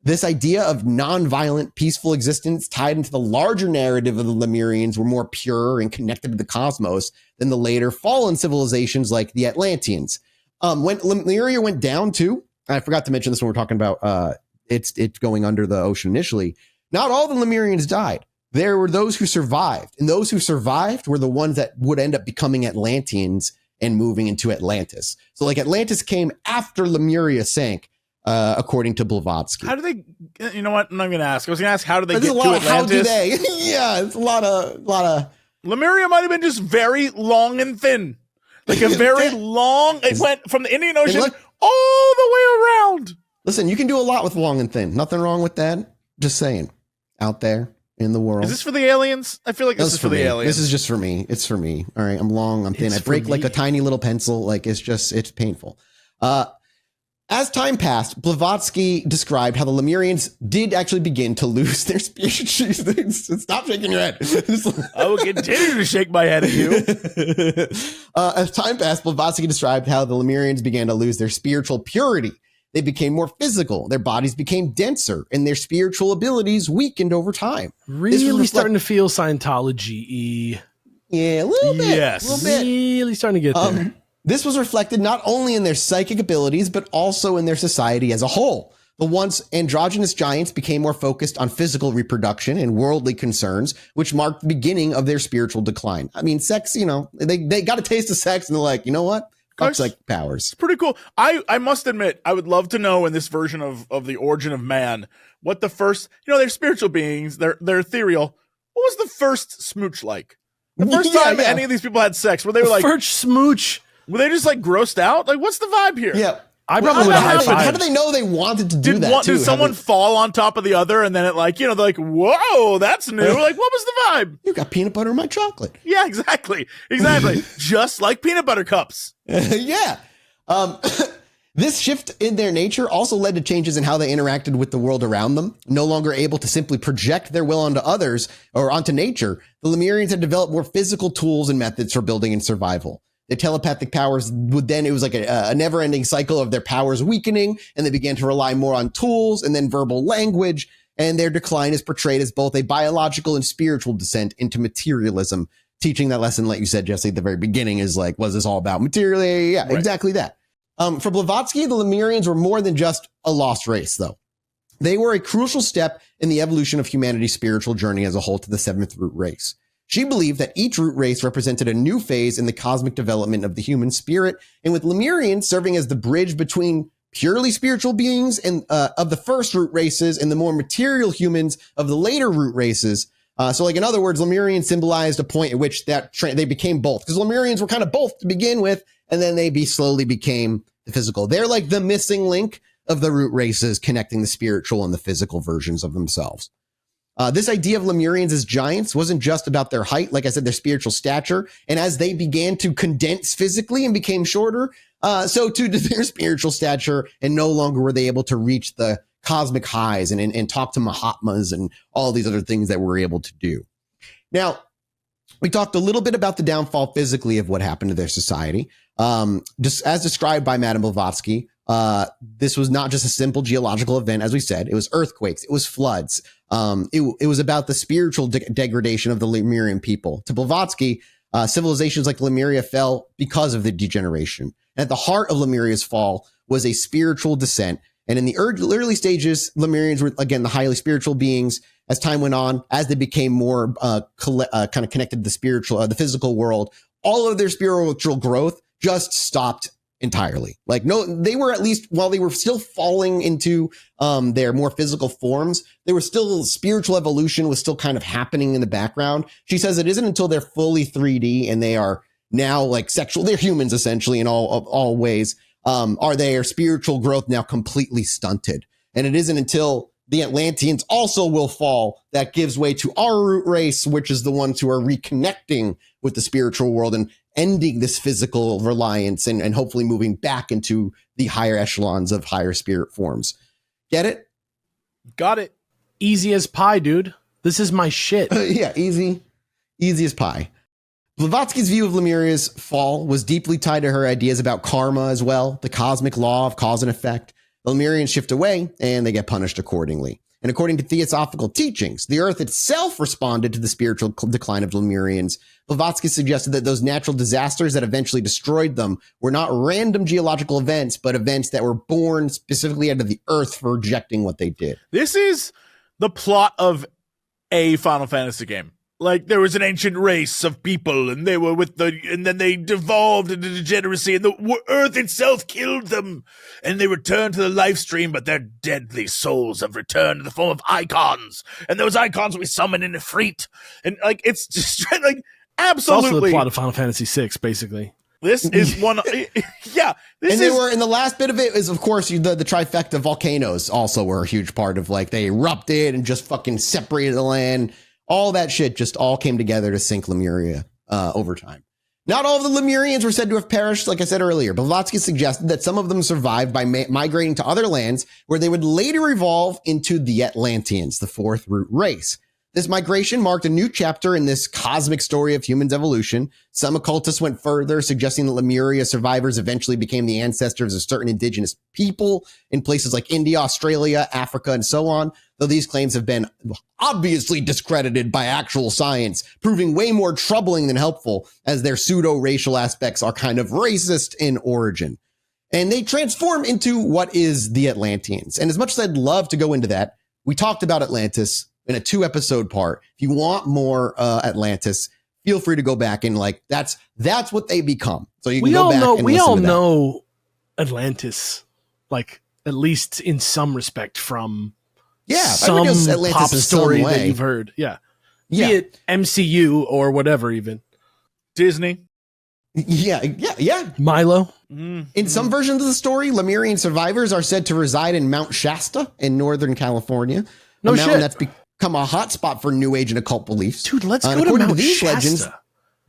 This idea of nonviolent, peaceful existence tied into the larger narrative of the Lemurians were more pure and connected to the cosmos than the later fallen civilizations like the Atlanteans. When Lemuria went down too, I forgot to mention this when we're talking about it's going under the ocean initially, not all the Lemurians died. There were those who survived, and those who survived were the ones that would end up becoming Atlanteans and moving into Atlantis. So like Atlantis came after Lemuria sank, according to Blavatsky. How do they, you know what? I'm not going to ask. I was going to ask, how do they get to Atlantis? How do they? Yeah, it's a lot of. Lemuria might have been just very long and thin. Like a very long, it went from the Indian Ocean all the way around. Listen, you can do a lot with long and thin. Nothing wrong with that. Just saying. Out there in the world. Is this for the aliens? I feel like this is for the aliens. This is just for me. It's for me. All right. I'm long. I'm thin. I break like a tiny little pencil. Like it's painful. As time passed, Blavatsky described how the Lemurians did actually begin to lose their spiritual. Stop shaking your head. I will continue to shake my head at you. As time passed, Blavatsky described how the Lemurians began to lose their spiritual purity. They became more physical, their bodies became denser, and their spiritual abilities weakened over time. Really starting to feel Scientology-y. Yeah, a little bit. Yes. A little bit. Really starting to get there. This was reflected not only in their psychic abilities, but also in their society as a whole. The once androgynous giants became more focused on physical reproduction and worldly concerns, which marked the beginning of their spiritual decline. I mean, sex, they got a taste of sex and they're like, you know what? Fuck's like powers. It's pretty cool. I must admit, I would love to know in this version of the origin of man, what the first, they're spiritual beings, they're ethereal. What was the first smooch like? The first time any of these people had sex, where they were like, first smooch. Were they just like grossed out? Like, what's the vibe here? Yeah. I probably would have How do they know they wanted to do that too? Did someone fall on top of the other and then it they're like, whoa, that's new. Like, what was the vibe? You got peanut butter in my chocolate. Yeah, exactly. Just like peanut butter cups. Yeah. This shift in their nature also led to changes in how they interacted with the world around them. No longer able to simply project their will onto others or onto nature, the Lemurians had developed more physical tools and methods for building and survival. Their telepathic powers it was like a never-ending cycle of their powers weakening, and they began to rely more on tools and then verbal language, and their decline is portrayed as both a biological and spiritual descent into materialism. Teaching that lesson, like you said, Jesse, at the very beginning is like, was this all about material? Yeah, right. Exactly that. For Blavatsky, the Lemurians were more than just a lost race, though. They were a crucial step in the evolution of humanity's spiritual journey as a whole to the seventh root race. She believed that each root race represented a new phase in the cosmic development of the human spirit, and with Lemurians serving as the bridge between purely spiritual beings and of the first root races and the more material humans of the later root races. So in other words, Lemurians symbolized a point at which they became both, because Lemurians were kind of both to begin with, and then they slowly became the physical. They're like the missing link of the root races connecting the spiritual and the physical versions of themselves. This idea of Lemurians as giants wasn't just about their height, like I said, their spiritual stature. And as they began to condense physically and became shorter, so too did their spiritual stature, and no longer were they able to reach the cosmic highs and talk to Mahatmas and all these other things that we're able to do. Now, we talked a little bit about the downfall physically of what happened to their society. Just as described by Madame Blavatsky, this was not just a simple geological event, as we said. It was earthquakes. It was floods. It was about the spiritual degradation of the Lemurian people. To Blavatsky, civilizations like Lemuria fell because of the degeneration. And at the heart of Lemuria's fall was a spiritual descent. And in the early stages, Lemurians were, again, the highly spiritual beings. As time went on, as they became more kind of connected to the physical world, all of their spiritual growth just stopped entirely. They were, at least while they were still falling into their more physical forms, they were still, spiritual evolution was still kind of happening in the background. She says it isn't until they're fully 3D and they are now they're humans essentially in all ways, are their spiritual growth now completely stunted. And it isn't until the Atlanteans also will fall that gives way to our root race, which is the ones who are reconnecting with the spiritual world and ending this physical reliance and hopefully moving back into the higher echelons of higher spirit forms. Get it? Got it. Easy as pie, dude. This is my shit. Yeah, easy as pie. Blavatsky's view of Lemuria's fall was deeply tied to her ideas about karma as well, the cosmic law of cause and effect. The Lemurians shift away and they get punished accordingly. And according to theosophical teachings, the earth itself responded to the spiritual decline of Lemurians. Blavatsky suggested that those natural disasters that eventually destroyed them were not random geological events, but events that were born specifically out of the earth for rejecting what they did. This is the plot of a Final Fantasy game. There was an ancient race of people, and they were and then they devolved into degeneracy, and the earth itself killed them, and they returned to the life stream, but their deadly souls have returned in the form of icons, and those icons we summon in Ifrit, and it's just absolutely. It's also the plot of Final Fantasy VI, basically. This is one, yeah. And the last bit of it is, of course, the trifecta volcanoes also were a huge part of they erupted and just fucking separated the land. All that shit just all came together to sink Lemuria over time. Not all of the Lemurians were said to have perished, like I said earlier. Blavatsky suggested that some of them survived by migrating to other lands where they would later evolve into the Atlanteans, the fourth root race. This migration marked a new chapter in this cosmic story of humans' evolution. Some occultists went further, suggesting that Lemuria survivors eventually became the ancestors of certain indigenous people in places like India, Australia, Africa, and so on, though these claims have been obviously discredited by actual science, proving way more troubling than helpful, as their pseudo-racial aspects are kind of racist in origin. And they transform into what is the Atlanteans. And as much as I'd love to go into that, we talked about Atlantis in a 2-episode part. If you want more Atlantis, feel free to go back and like that's what they become. So you can go back and listen to that. We all know Atlantis, like at least in some respect from some pop story that you've heard. Yeah. Be it MCU or whatever, even Disney. Yeah. Milo. In some versions of the story, Lemurian survivors are said to reside in Mount Shasta in Northern California. No mountain shit. That's become a hotspot for New Age and occult beliefs. Dude, let's go to Mount Shasta.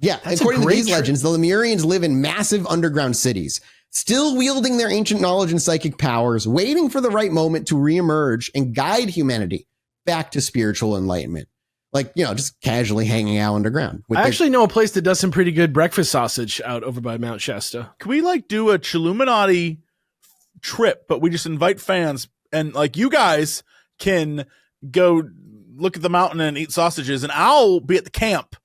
Legends, according to these legends, the Lemurians live in massive underground cities, still wielding their ancient knowledge and psychic powers, waiting for the right moment to reemerge and guide humanity back to spiritual enlightenment. Like, just casually hanging out underground. I actually know a place that does some pretty good breakfast sausage out over by Mount Shasta. Can we do a Chilluminati trip, but we just invite fans and you guys can go look at the mountain and eat sausages, and I'll be at the camp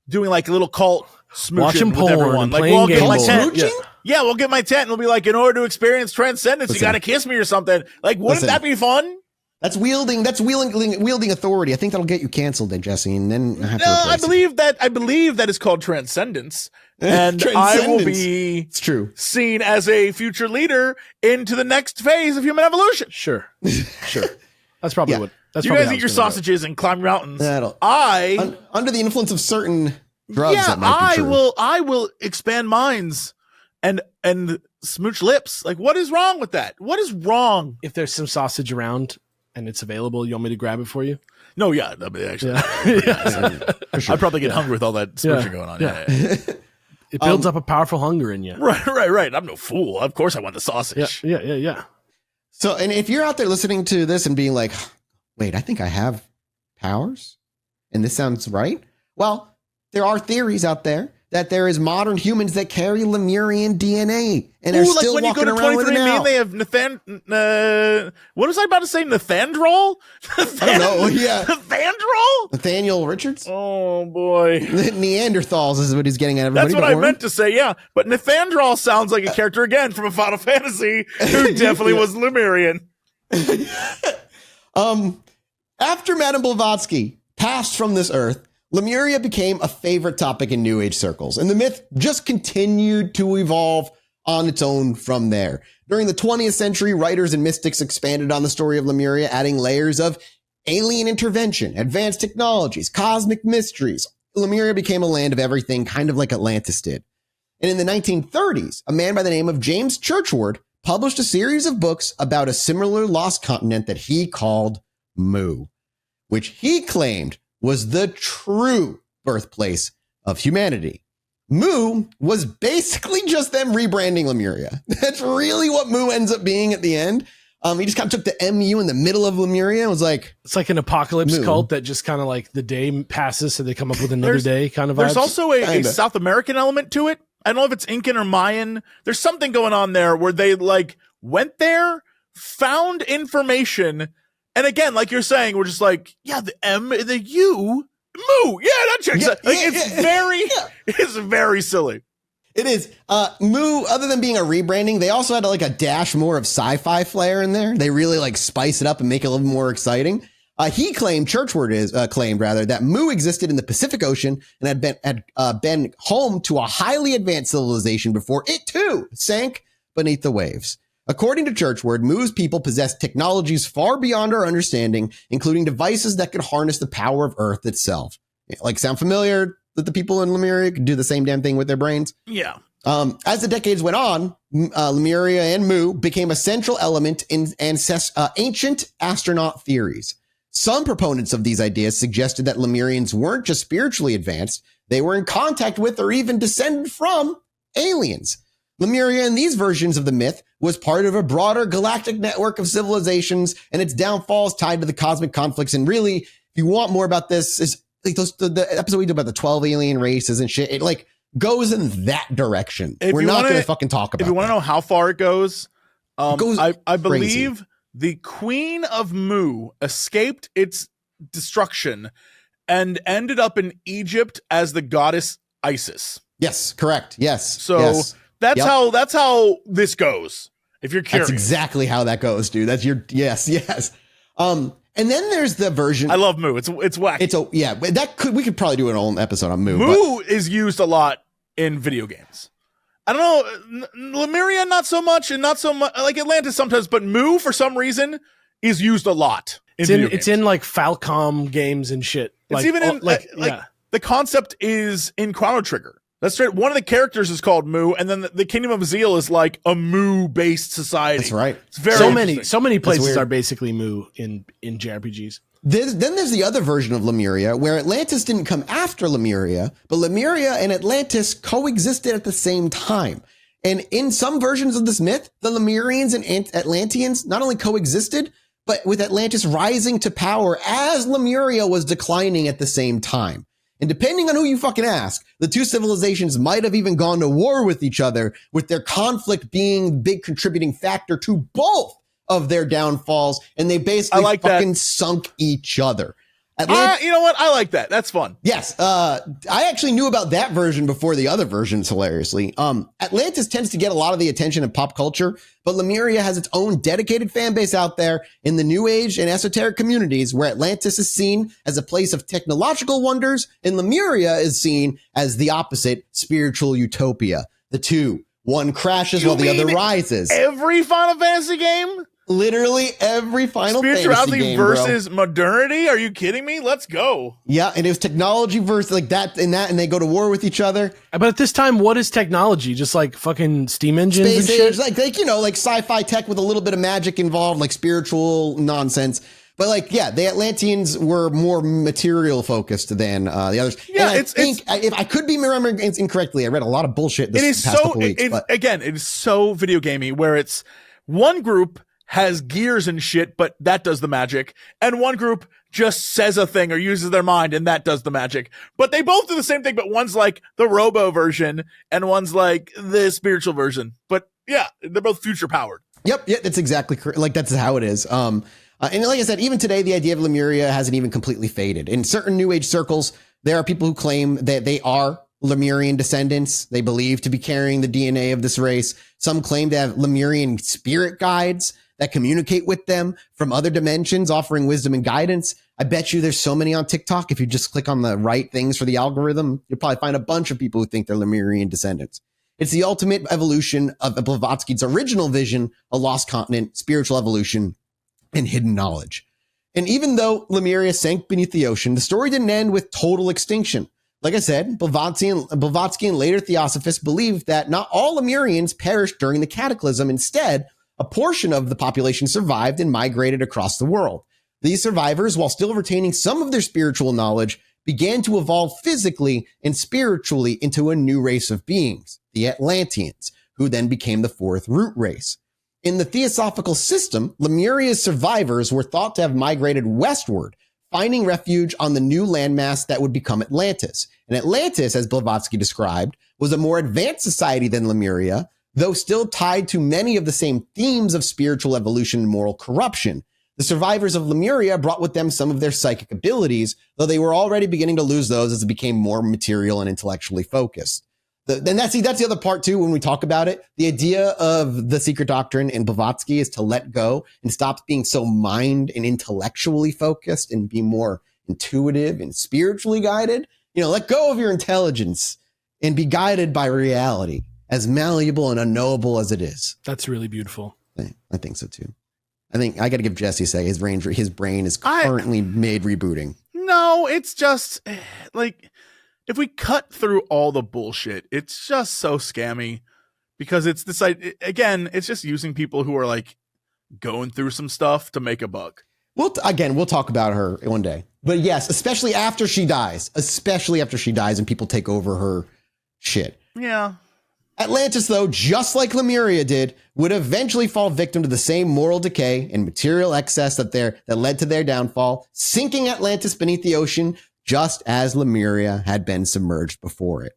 doing a little cult smooching watching with porn, everyone. We'll get my tent. Yeah, we'll get my tent and we'll be in order to experience transcendence, you got to kiss me or something. Wouldn't that be fun? That's wielding authority. I think that'll get you canceled then, Jesse, and then I have to I believe that is called transcendence. And I will be seen as a future leader into the next phase of human evolution. Sure. That's probably what you guys eat your sausages and climb your mountains. Under the influence of certain drugs. Yeah, I will expand minds and smooch lips. What is wrong with that? What is wrong? If there's some sausage around and it's available, you want me to grab it for you? No, yeah. Actually, I'd probably get hungry with all that smooching going on. Yeah. It builds up a powerful hunger in you. Right. I'm no fool. Of course I want the sausage. Yeah. So, and if you're out there listening to this and being like, wait, I think I have powers and this sounds right. Well, there are theories out there that there is modern humans that carry Lemurian DNA and are still when walking you go to around with it now. They have what was I about to say? Nathandrol? I don't know. Yeah. Nathandrol? Nathaniel Richards? Oh, boy. Neanderthals is what he's getting at, everybody. That's what I meant to say, yeah. But Nathandrol sounds like a character, again, from a Final Fantasy who definitely was Lemurian. After Madame Blavatsky passed from this earth, Lemuria became a favorite topic in New Age circles, and the myth just continued to evolve on its own from there. During the 20th century, writers and mystics expanded on the story of Lemuria, adding layers of alien intervention, advanced technologies, cosmic mysteries. Lemuria became a land of everything, kind of like Atlantis did. And in the 1930s, a man by the name of James Churchward published a series of books about a similar lost continent that he called Mu, which he claimed was the true birthplace of humanity. Mu was basically just them rebranding Lemuria. That's really what Mu ends up being at the end. He just kind of took the MU in the middle of Lemuria and was like... It's like an apocalypse cult that just kind of the day passes so they come up with another day kind of vibes. There's also a South American element to it. I don't know if it's Incan or Mayan. There's something going on there where they went there, found information... And again, like you're saying, we're just the M, the U, Mu. Yeah, that checks out. It's very silly. It is. Mu, other than being a rebranding, they also had a dash more of sci-fi flair in there. They really spice it up and make it a little more exciting. He claimed, Churchward claimed that Mu existed in the Pacific Ocean and had been home to a highly advanced civilization before it too sank beneath the waves. According to Churchward, Mu's people possessed technologies far beyond our understanding, including devices that could harness the power of Earth itself. Sound familiar that the people in Lemuria could do the same damn thing with their brains? Yeah. As the decades went on, Lemuria and Mu became a central element in ancient astronaut theories. Some proponents of these ideas suggested that Lemurians weren't just spiritually advanced, they were in contact with or even descended from aliens. Lemuria in these versions of the myth was part of a broader galactic network of civilizations, and its downfall is tied to the cosmic conflicts. And really, if you want more about this, is the episode we did about the 12 alien races and shit. It goes in that direction. We're not going to fucking talk about it. If you want to know how far it goes I believe crazy. The Queen of Mu escaped its destruction and ended up in Egypt as the goddess Isis. Yes, correct. Yes. So... Yes. That's how this goes. If you're curious. That's exactly how that goes, dude. That's your yes. And then there's the version. I love Moo. It's wacky. We could probably do an own episode on Moo. Moo is used a lot in video games. I don't know, Lemuria not so much, and not so much like Atlantis sometimes, but Moo for some reason is used a lot. It's in like Falcom games and shit. It's even in the concept is in Chrono Trigger. That's straight. One of the characters is called Moo, and then the Kingdom of Zeal is like a Moo-based society. That's right. It's very so many places are basically Moo in JRPGs. Then there's the other version of Lemuria, where Atlantis didn't come after Lemuria, but Lemuria and Atlantis coexisted at the same time. And in some versions of this myth, the Lemurians and Atlanteans not only coexisted, but with Atlantis rising to power as Lemuria was declining at the same time. And depending on who you fucking ask, the two civilizations might have even gone to war with each other, with their conflict being the big contributing factor to both of their downfalls. And they basically sunk each other. You know what? I like that. That's fun. Yes. I actually knew about that version before the other versions, hilariously. Atlantis tends to get a lot of the attention in pop culture, but Lemuria has its own dedicated fan base out there in the New Age and esoteric communities, where Atlantis is seen as a place of technological wonders and Lemuria is seen as the opposite, spiritual utopia. The two, one crashes while the other rises. Every Final Fantasy game? Literally every Final Fantasy game, spirituality versus modernity? Are you kidding me? Let's go. Yeah, and it was technology versus like that, and they go to war with each other. But at this time, what is technology? Just like fucking steam engines Space and shit? Like sci-fi tech with a little bit of magic involved, like spiritual nonsense. But the Atlanteans were more material focused than the others. Yeah, and if I could be remembering incorrectly, I read a lot of bullshit this past couple weeks. It is so video gamey, where it's one group has gears and shit, but that does the magic. And one group just says a thing or uses their mind, and that does the magic. But they both do the same thing, but one's like the robo version, and one's like the spiritual version. But yeah, they're both future powered. Yep, that's exactly correct. Like, that's how it is. And like I said, even today, the idea of Lemuria hasn't even completely faded. In certain New Age circles, there are people who claim that they are Lemurian descendants. They believe to be carrying the DNA of this race. Some claim to have Lemurian spirit guides that communicate with them from other dimensions, offering wisdom and guidance. I bet you there's so many on TikTok. If you just click on the right things for the algorithm, you'll probably find a bunch of people who think they're Lemurian descendants. It's the ultimate evolution of Blavatsky's original vision, a lost continent, spiritual evolution, and hidden knowledge. And even though Lemuria sank beneath the ocean, the story didn't end with total extinction. Like I said, Blavatsky and later Theosophists believed that not all Lemurians perished during the cataclysm. Instead, a portion of the population survived and migrated across the world. These survivors, while still retaining some of their spiritual knowledge, began to evolve physically and spiritually into a new race of beings, the Atlanteans, who then became the fourth root race. In the Theosophical system, Lemuria's survivors were thought to have migrated westward, finding refuge on the new landmass that would become Atlantis. And Atlantis, as Blavatsky described, was a more advanced society than Lemuria, though still tied to many of the same themes of spiritual evolution and moral corruption. The survivors of Lemuria brought with them some of their psychic abilities, though they were already beginning to lose those as it became more material and intellectually focused. That's the other part too, when we talk about it. The idea of the secret doctrine in Blavatsky is to let go and stop being so mind and intellectually focused and be more intuitive and spiritually guided. Let go of your intelligence and be guided by reality, as malleable and unknowable as it is. That's really beautiful. I think so too. I think I got to give Jesse a second. His brain is currently made rebooting. No, it's just like, if we cut through all the bullshit, it's just so scammy, because it's this, again, it's just using people who are like going through some stuff to make a buck. We'll talk about her one day, but yes, especially after she dies and people take over her shit. Yeah. Atlantis, though, just like Lemuria did, would eventually fall victim to the same moral decay and material excess that led to their downfall, sinking Atlantis beneath the ocean, just as Lemuria had been submerged before it.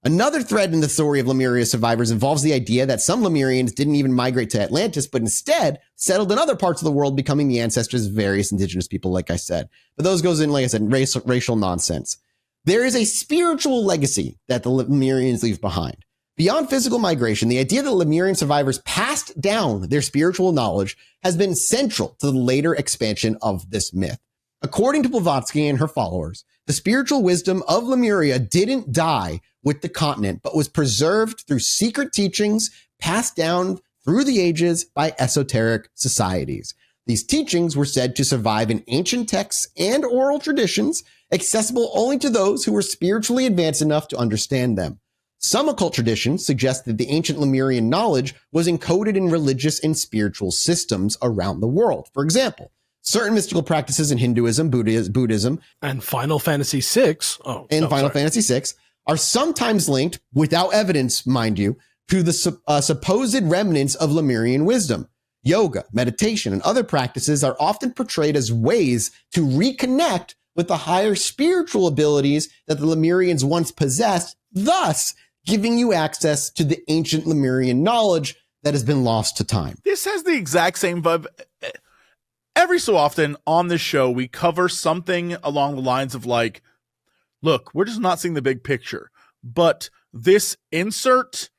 Another thread in the story of Lemuria survivors involves the idea that some Lemurians didn't even migrate to Atlantis, but instead settled in other parts of the world, becoming the ancestors of various indigenous people, like I said. But those goes in, like I said, racial nonsense. There is a spiritual legacy that the Lemurians leave behind. Beyond physical migration, the idea that Lemurian survivors passed down their spiritual knowledge has been central to the later expansion of this myth. According to Blavatsky and her followers, the spiritual wisdom of Lemuria didn't die with the continent, but was preserved through secret teachings passed down through the ages by esoteric societies. These teachings were said to survive in ancient texts and oral traditions, accessible only to those who were spiritually advanced enough to understand them. Some occult traditions suggest that the ancient Lemurian knowledge was encoded in religious and spiritual systems around the world. For example, certain mystical practices in Hinduism, Buddhism, and Final Fantasy VI, Fantasy VI are sometimes linked, without evidence, mind you, to the supposed remnants of Lemurian wisdom. Yoga, meditation, and other practices are often portrayed as ways to reconnect with the higher spiritual abilities that the Lemurians once possessed, thus giving you access to the ancient Lemurian knowledge that has been lost to time. This has the exact same vibe. Every so often on this show, we cover something along the lines of like, look, we're just not seeing the big picture, but this insert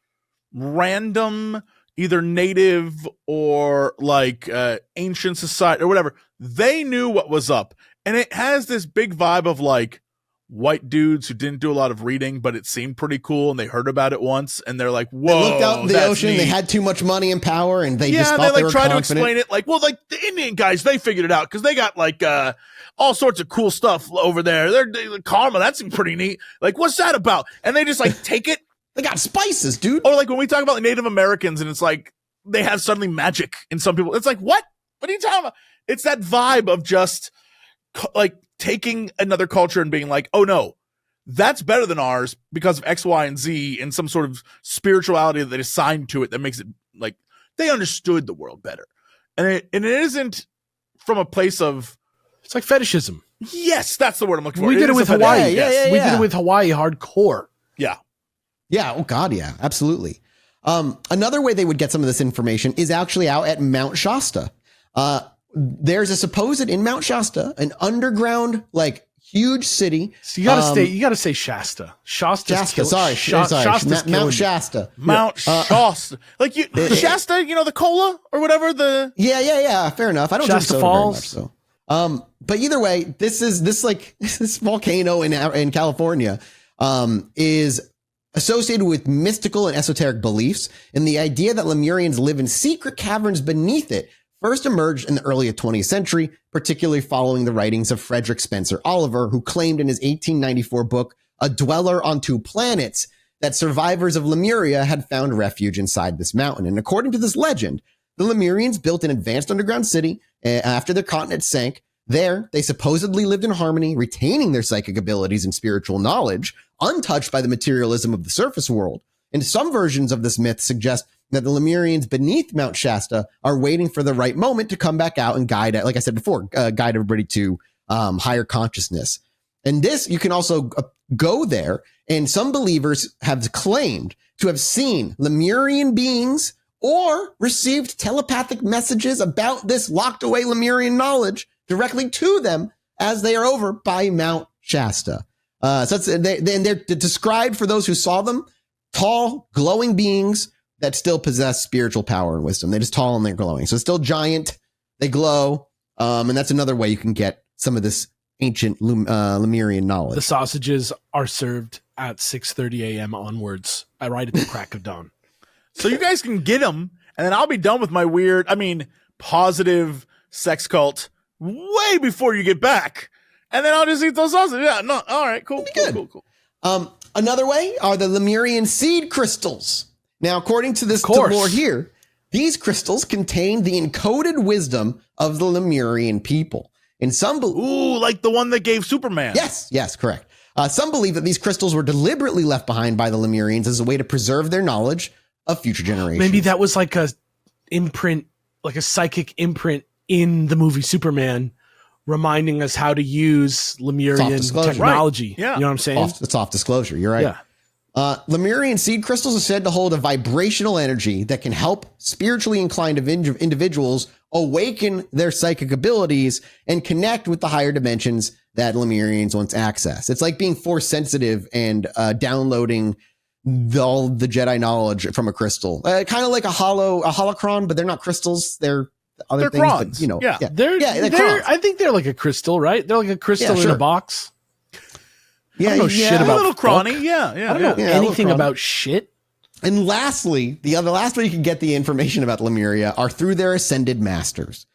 random, either native or like ancient society or whatever, they knew what was up. And it has this big vibe of like white dudes who didn't do a lot of reading, but it seemed pretty cool, and they heard about it once, and they're like, "Whoa!" They looked out in the ocean. Neat. They had too much money and power, and they just thought they were try confident. to explain it like, "Well, like the Indian guys, they figured it out because they got like all sorts of cool stuff over there. They're karma. That seems pretty neat. Like, what's that about?" And they just like take it. They got spices, dude. Or like when we talk about Native Americans, and it's like they have suddenly magic in some people. It's like, what? What are you talking about? It's that vibe of just like taking another culture and being like, oh no, that's better than ours because of X, Y, and Z and some sort of spirituality that they assigned to it that makes it like they understood the world better. And it isn't from a place of, it's like fetishism. Yes, that's the word I'm looking for. We did it with Hawaii. Yeah. We did it with Hawaii hardcore. Yeah. Yeah. Oh God. Yeah, absolutely. Another way they would get some of this information is actually out at Mount Shasta. There's a supposed in Mount Shasta, an underground, like huge city. So you gotta say Shasta. Shasta. Sorry. Mount Shasta. Mount Shasta. Like Shasta, the cola or whatever the. Yeah. Fair enough. I don't Shasta drink soda Falls. very much, so. But either way, this volcano in California, is associated with mystical and esoteric beliefs, and the idea that Lemurians live in secret caverns beneath it first emerged in the early 20th century, particularly following the writings of Frederick Spencer Oliver, who claimed in his 1894 book, A Dweller on Two Planets, that survivors of Lemuria had found refuge inside this mountain. And according to this legend, the Lemurians built an advanced underground city after their continent sank. There, they supposedly lived in harmony, retaining their psychic abilities and spiritual knowledge, untouched by the materialism of the surface world. And some versions of this myth suggest that the Lemurians beneath Mount Shasta are waiting for the right moment to come back out and guide, like I said before, guide everybody to higher consciousness. And this, you can also go there, and some believers have claimed to have seen Lemurian beings or received telepathic messages about this locked away Lemurian knowledge directly to them as they are over by Mount Shasta. So they're described, for those who saw them, tall, glowing beings that still possess spiritual power and wisdom. They're just tall and they're glowing. So it's still giant. They glow. And that's another way you can get some of this ancient Lemurian knowledge. The sausages are served at 6:30 a.m. onwards, right at the crack of dawn. So you guys can get them, and then I'll be done with my weird, positive sex cult way before you get back. And then I'll just eat those sausages. Yeah, no, all right, cool. Another way are the Lemurian seed crystals. Now, according to this lore here, these crystals contain the encoded wisdom of the Lemurian people. And some like the one that gave Superman. Yes, correct. Some believe that these crystals were deliberately left behind by the Lemurians as a way to preserve their knowledge of future generations. Maybe that was like a imprint, like a psychic imprint in the movie Superman, reminding us how to use Lemurian technology. Right. Yeah. You know what I'm saying? It's off disclosure. You're right. Yeah. Lemurian seed crystals are said to hold a vibrational energy that can help spiritually inclined individuals awaken their psychic abilities and connect with the higher dimensions that Lemurians once accessed. It's like being force sensitive and downloading all the Jedi knowledge from a crystal, kind of like a holocron, but they're not crystals. They're other things. Crons. But, you know, they're I think they're like a crystal, right? They're like a crystal in a box. Yeah, I don't know shit about a little crawny. Yeah. I don't know anything about shit. And lastly, the last way you can get the information about Lemuria are through their ascended masters.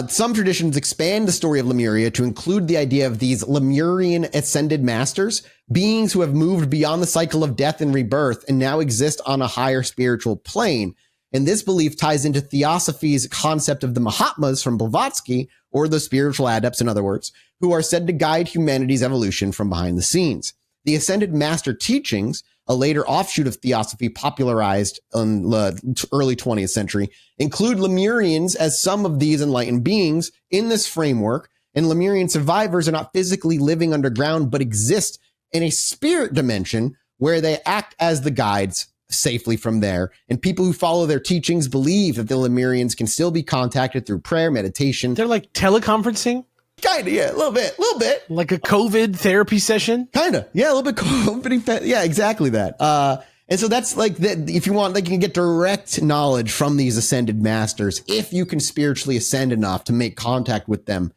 Some traditions expand the story of Lemuria to include the idea of these Lemurian ascended masters, beings who have moved beyond the cycle of death and rebirth and now exist on a higher spiritual plane. And this belief ties into Theosophy's concept of the Mahatmas from Blavatsky, or the spiritual adepts, in other words, who are said to guide humanity's evolution from behind the scenes. The ascended master teachings, a later offshoot of Theosophy popularized in the early 20th century, include Lemurians as some of these enlightened beings in this framework, and Lemurian survivors are not physically living underground, but exist in a spirit dimension where they act as the guides safely from there. And people who follow their teachings believe that the Lemurians can still be contacted through prayer, meditation. They're like teleconferencing? Kind of, yeah, a little bit. Like a COVID therapy session? Kind of, yeah, a little bit COVID. Yeah, exactly that. And so that's like, if you want, like, you can get direct knowledge from these ascended masters if you can spiritually ascend enough to make contact with them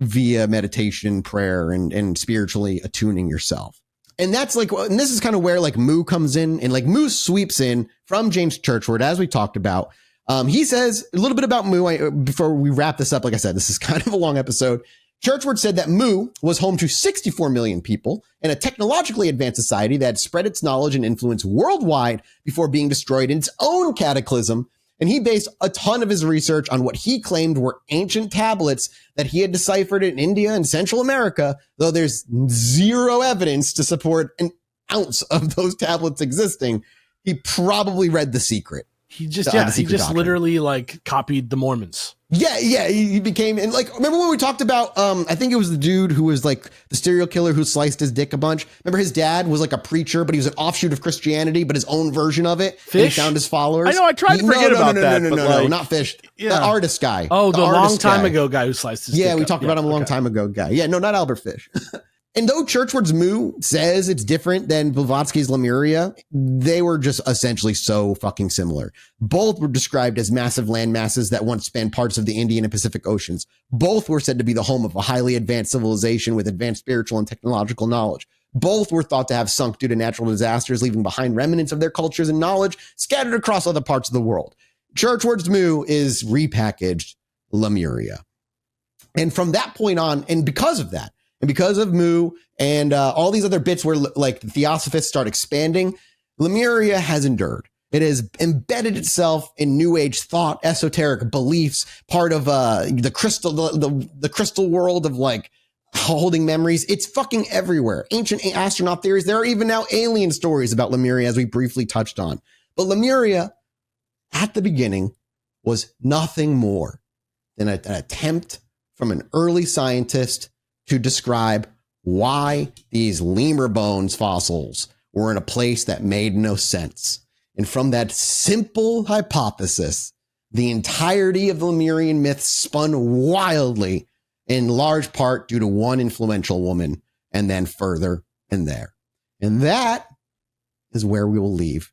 via meditation, prayer, and spiritually attuning yourself. And that's like, and this is kind of where like Moo comes in, and like Moo sweeps in from James Churchward, as we talked about. He says a little bit about Moo before we wrap this up. Like I said, this is kind of a long episode. Churchward said that Moo was home to 64 million people in a technologically advanced society that had spread its knowledge and influence worldwide before being destroyed in its own cataclysm. And he based a ton of his research on what he claimed were ancient tablets that he had deciphered in India and Central America, though there's zero evidence to support an ounce of those tablets existing. He probably read The Secret. He just literally like copied the Mormons. Yeah, he became, and like, remember when we talked about, I think it was the dude who was like the serial killer who sliced his dick a bunch. Remember his dad was like a preacher, but he was an offshoot of Christianity, but his own version of it. Fish? And he found his followers. I know, I tried to forget about that. No, not Fish. Yeah. The artist guy. Oh, the long time ago guy who sliced his dick. Yeah, we talked about him a long time ago guy. Yeah, no, not Albert Fish. And though Churchward's Moo says it's different than Blavatsky's Lemuria, they were just essentially so fucking similar. Both were described as massive land masses that once spanned parts of the Indian and Pacific Oceans. Both were said to be the home of a highly advanced civilization with advanced spiritual and technological knowledge. Both were thought to have sunk due to natural disasters, leaving behind remnants of their cultures and knowledge scattered across other parts of the world. Churchward's Moo is repackaged Lemuria. And from that point on, and because of that, and because of Moo and all these other bits where like the Theosophists start expanding, Lemuria has endured. It has embedded itself in New Age thought, esoteric beliefs, part of the crystal world of like holding memories. It's fucking everywhere. Ancient astronaut theories. There are even now alien stories about Lemuria, as we briefly touched on. But Lemuria, at the beginning, was nothing more than an attempt from an early scientist to describe why these lemur bones fossils were in a place that made no sense. And from that simple hypothesis, the entirety of the Lemurian myth spun wildly, in large part due to one influential woman, and then further and there. And that is where we will leave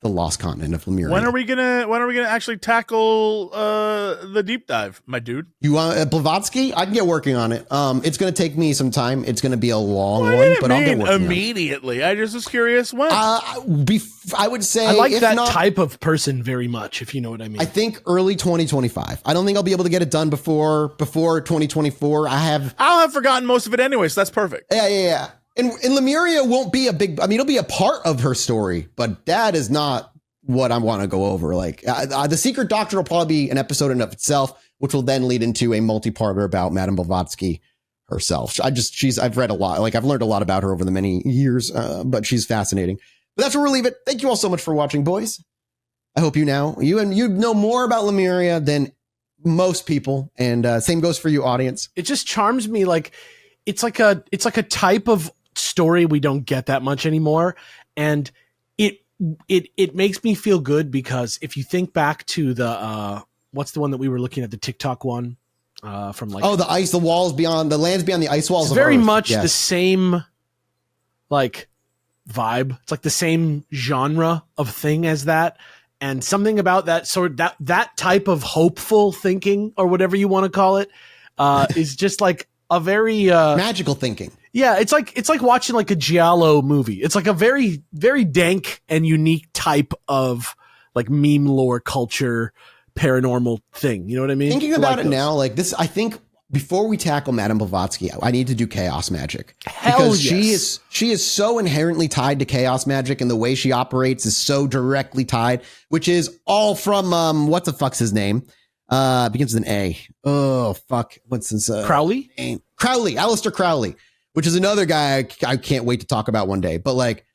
the lost continent of Lemuria. When are we gonna actually tackle the deep dive, my dude? You want Blavatsky? I can get working on it. It's gonna take me some time. It's gonna be a long one, but I'll get working immediately. I just was curious when. I would say I like that type of person very much, if you know what I mean. I think early 2025. I don't think I'll be able to get it done before 2024. I'll have forgotten most of it anyway, so that's perfect. Yeah. And Lemuria won't be it'll be a part of her story, but that is not what I want to go over. Like the Secret Doctrine will probably be an episode in of itself, which will then lead into a multi-parter about Madame Blavatsky herself. I've read a lot. Like I've learned a lot about her over the many years, but she's fascinating. But that's where we'll leave it. Thank you all so much for watching, boys. I hope you know more about Lemuria than most people. And same goes for you, audience. It just charms me. Like it's like a type of story we don't get that much anymore, and it makes me feel good, because if you think back to the what's the one that we were looking at, the TikTok one from like the walls beyond the lands beyond the ice walls, it's of very Earth. much the same like vibe. It's like the same genre of thing as that. And something about that that type of hopeful thinking, or whatever you want to call it, is just like a very magical thinking. Yeah, it's like watching like a giallo movie. It's like a very, very dank and unique type of like meme lore culture paranormal thing. You know what I mean? Thinking about it now, like this, I think before we tackle Madame Blavatsky, I need to do chaos magic. Because she is so inherently tied to chaos magic, and the way she operates is so directly tied, which is all from what the fuck's his name? Begins with an A. Oh fuck. What's his Crowley? Name? Crowley, Aleister Crowley, which is another guy I can't wait to talk about one day. But like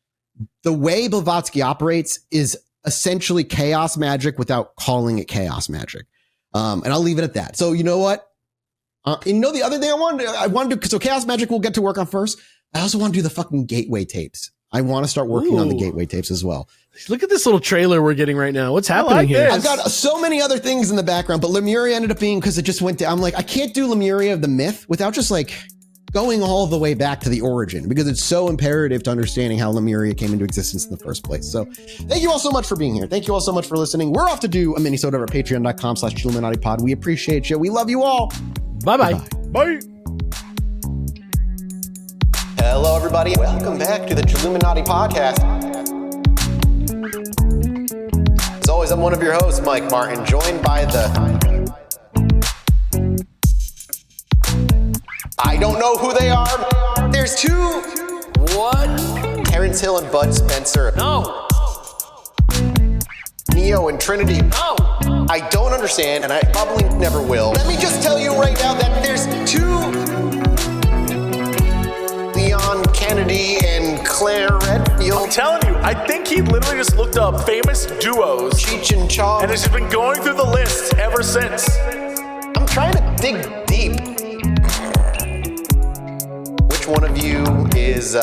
the way Blavatsky operates is essentially chaos magic without calling it chaos magic. And I'll leave it at that. So you know what? The other thing I wanted to do, so chaos magic we'll get to work on first. I also want to do the fucking gateway tapes. I want to start working on the gateway tapes as well. Look at this little trailer we're getting right now. What's happening here? I've got so many other things in the background, but Lemuria ended up being, because it just went down. I'm like, I can't do Lemuria the myth without just like going all the way back to the origin, because it's so imperative to understanding how Lemuria came into existence in the first place. So thank you all so much for being here. Thank you all so much for listening. We're off to do a mini-sode over at patreon.com/ChilluminatiPod. We appreciate you. We love you all. Bye-bye. Bye. Hello, everybody. Welcome back to the Chilluminati podcast. As always, I'm one of your hosts, Mike Martin, joined by I don't know who they are. There's two. What? Terrence Hill and Bud Spencer. No. Neo and Trinity. No. I don't understand, and I probably never will. Let me just tell you right now that there's two Leon Kennedy and Claire Redfield. I'm telling you, I think he literally just looked up famous duos. Cheech and Chong. And has just been going through the list ever since. I'm trying to dig deep. Which one of you is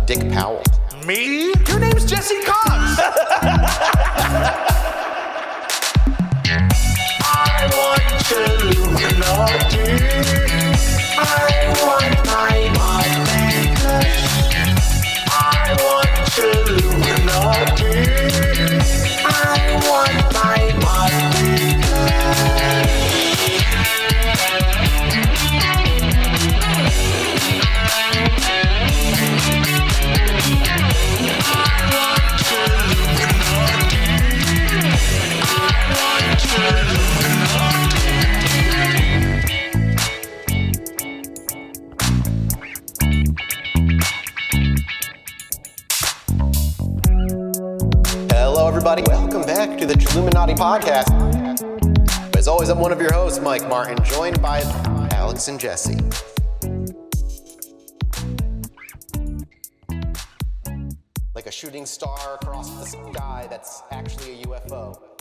Dick Powell? Me? Your name's Jesse Cox. I want Chilluminati. I want my I want Chilluminati. I want my Hello, everybody. Welcome back to the Chilluminati podcast. As always, I'm one of your hosts, Mike Martin, joined by Alex and Jesse. Like a shooting star across the sky that's actually a UFO.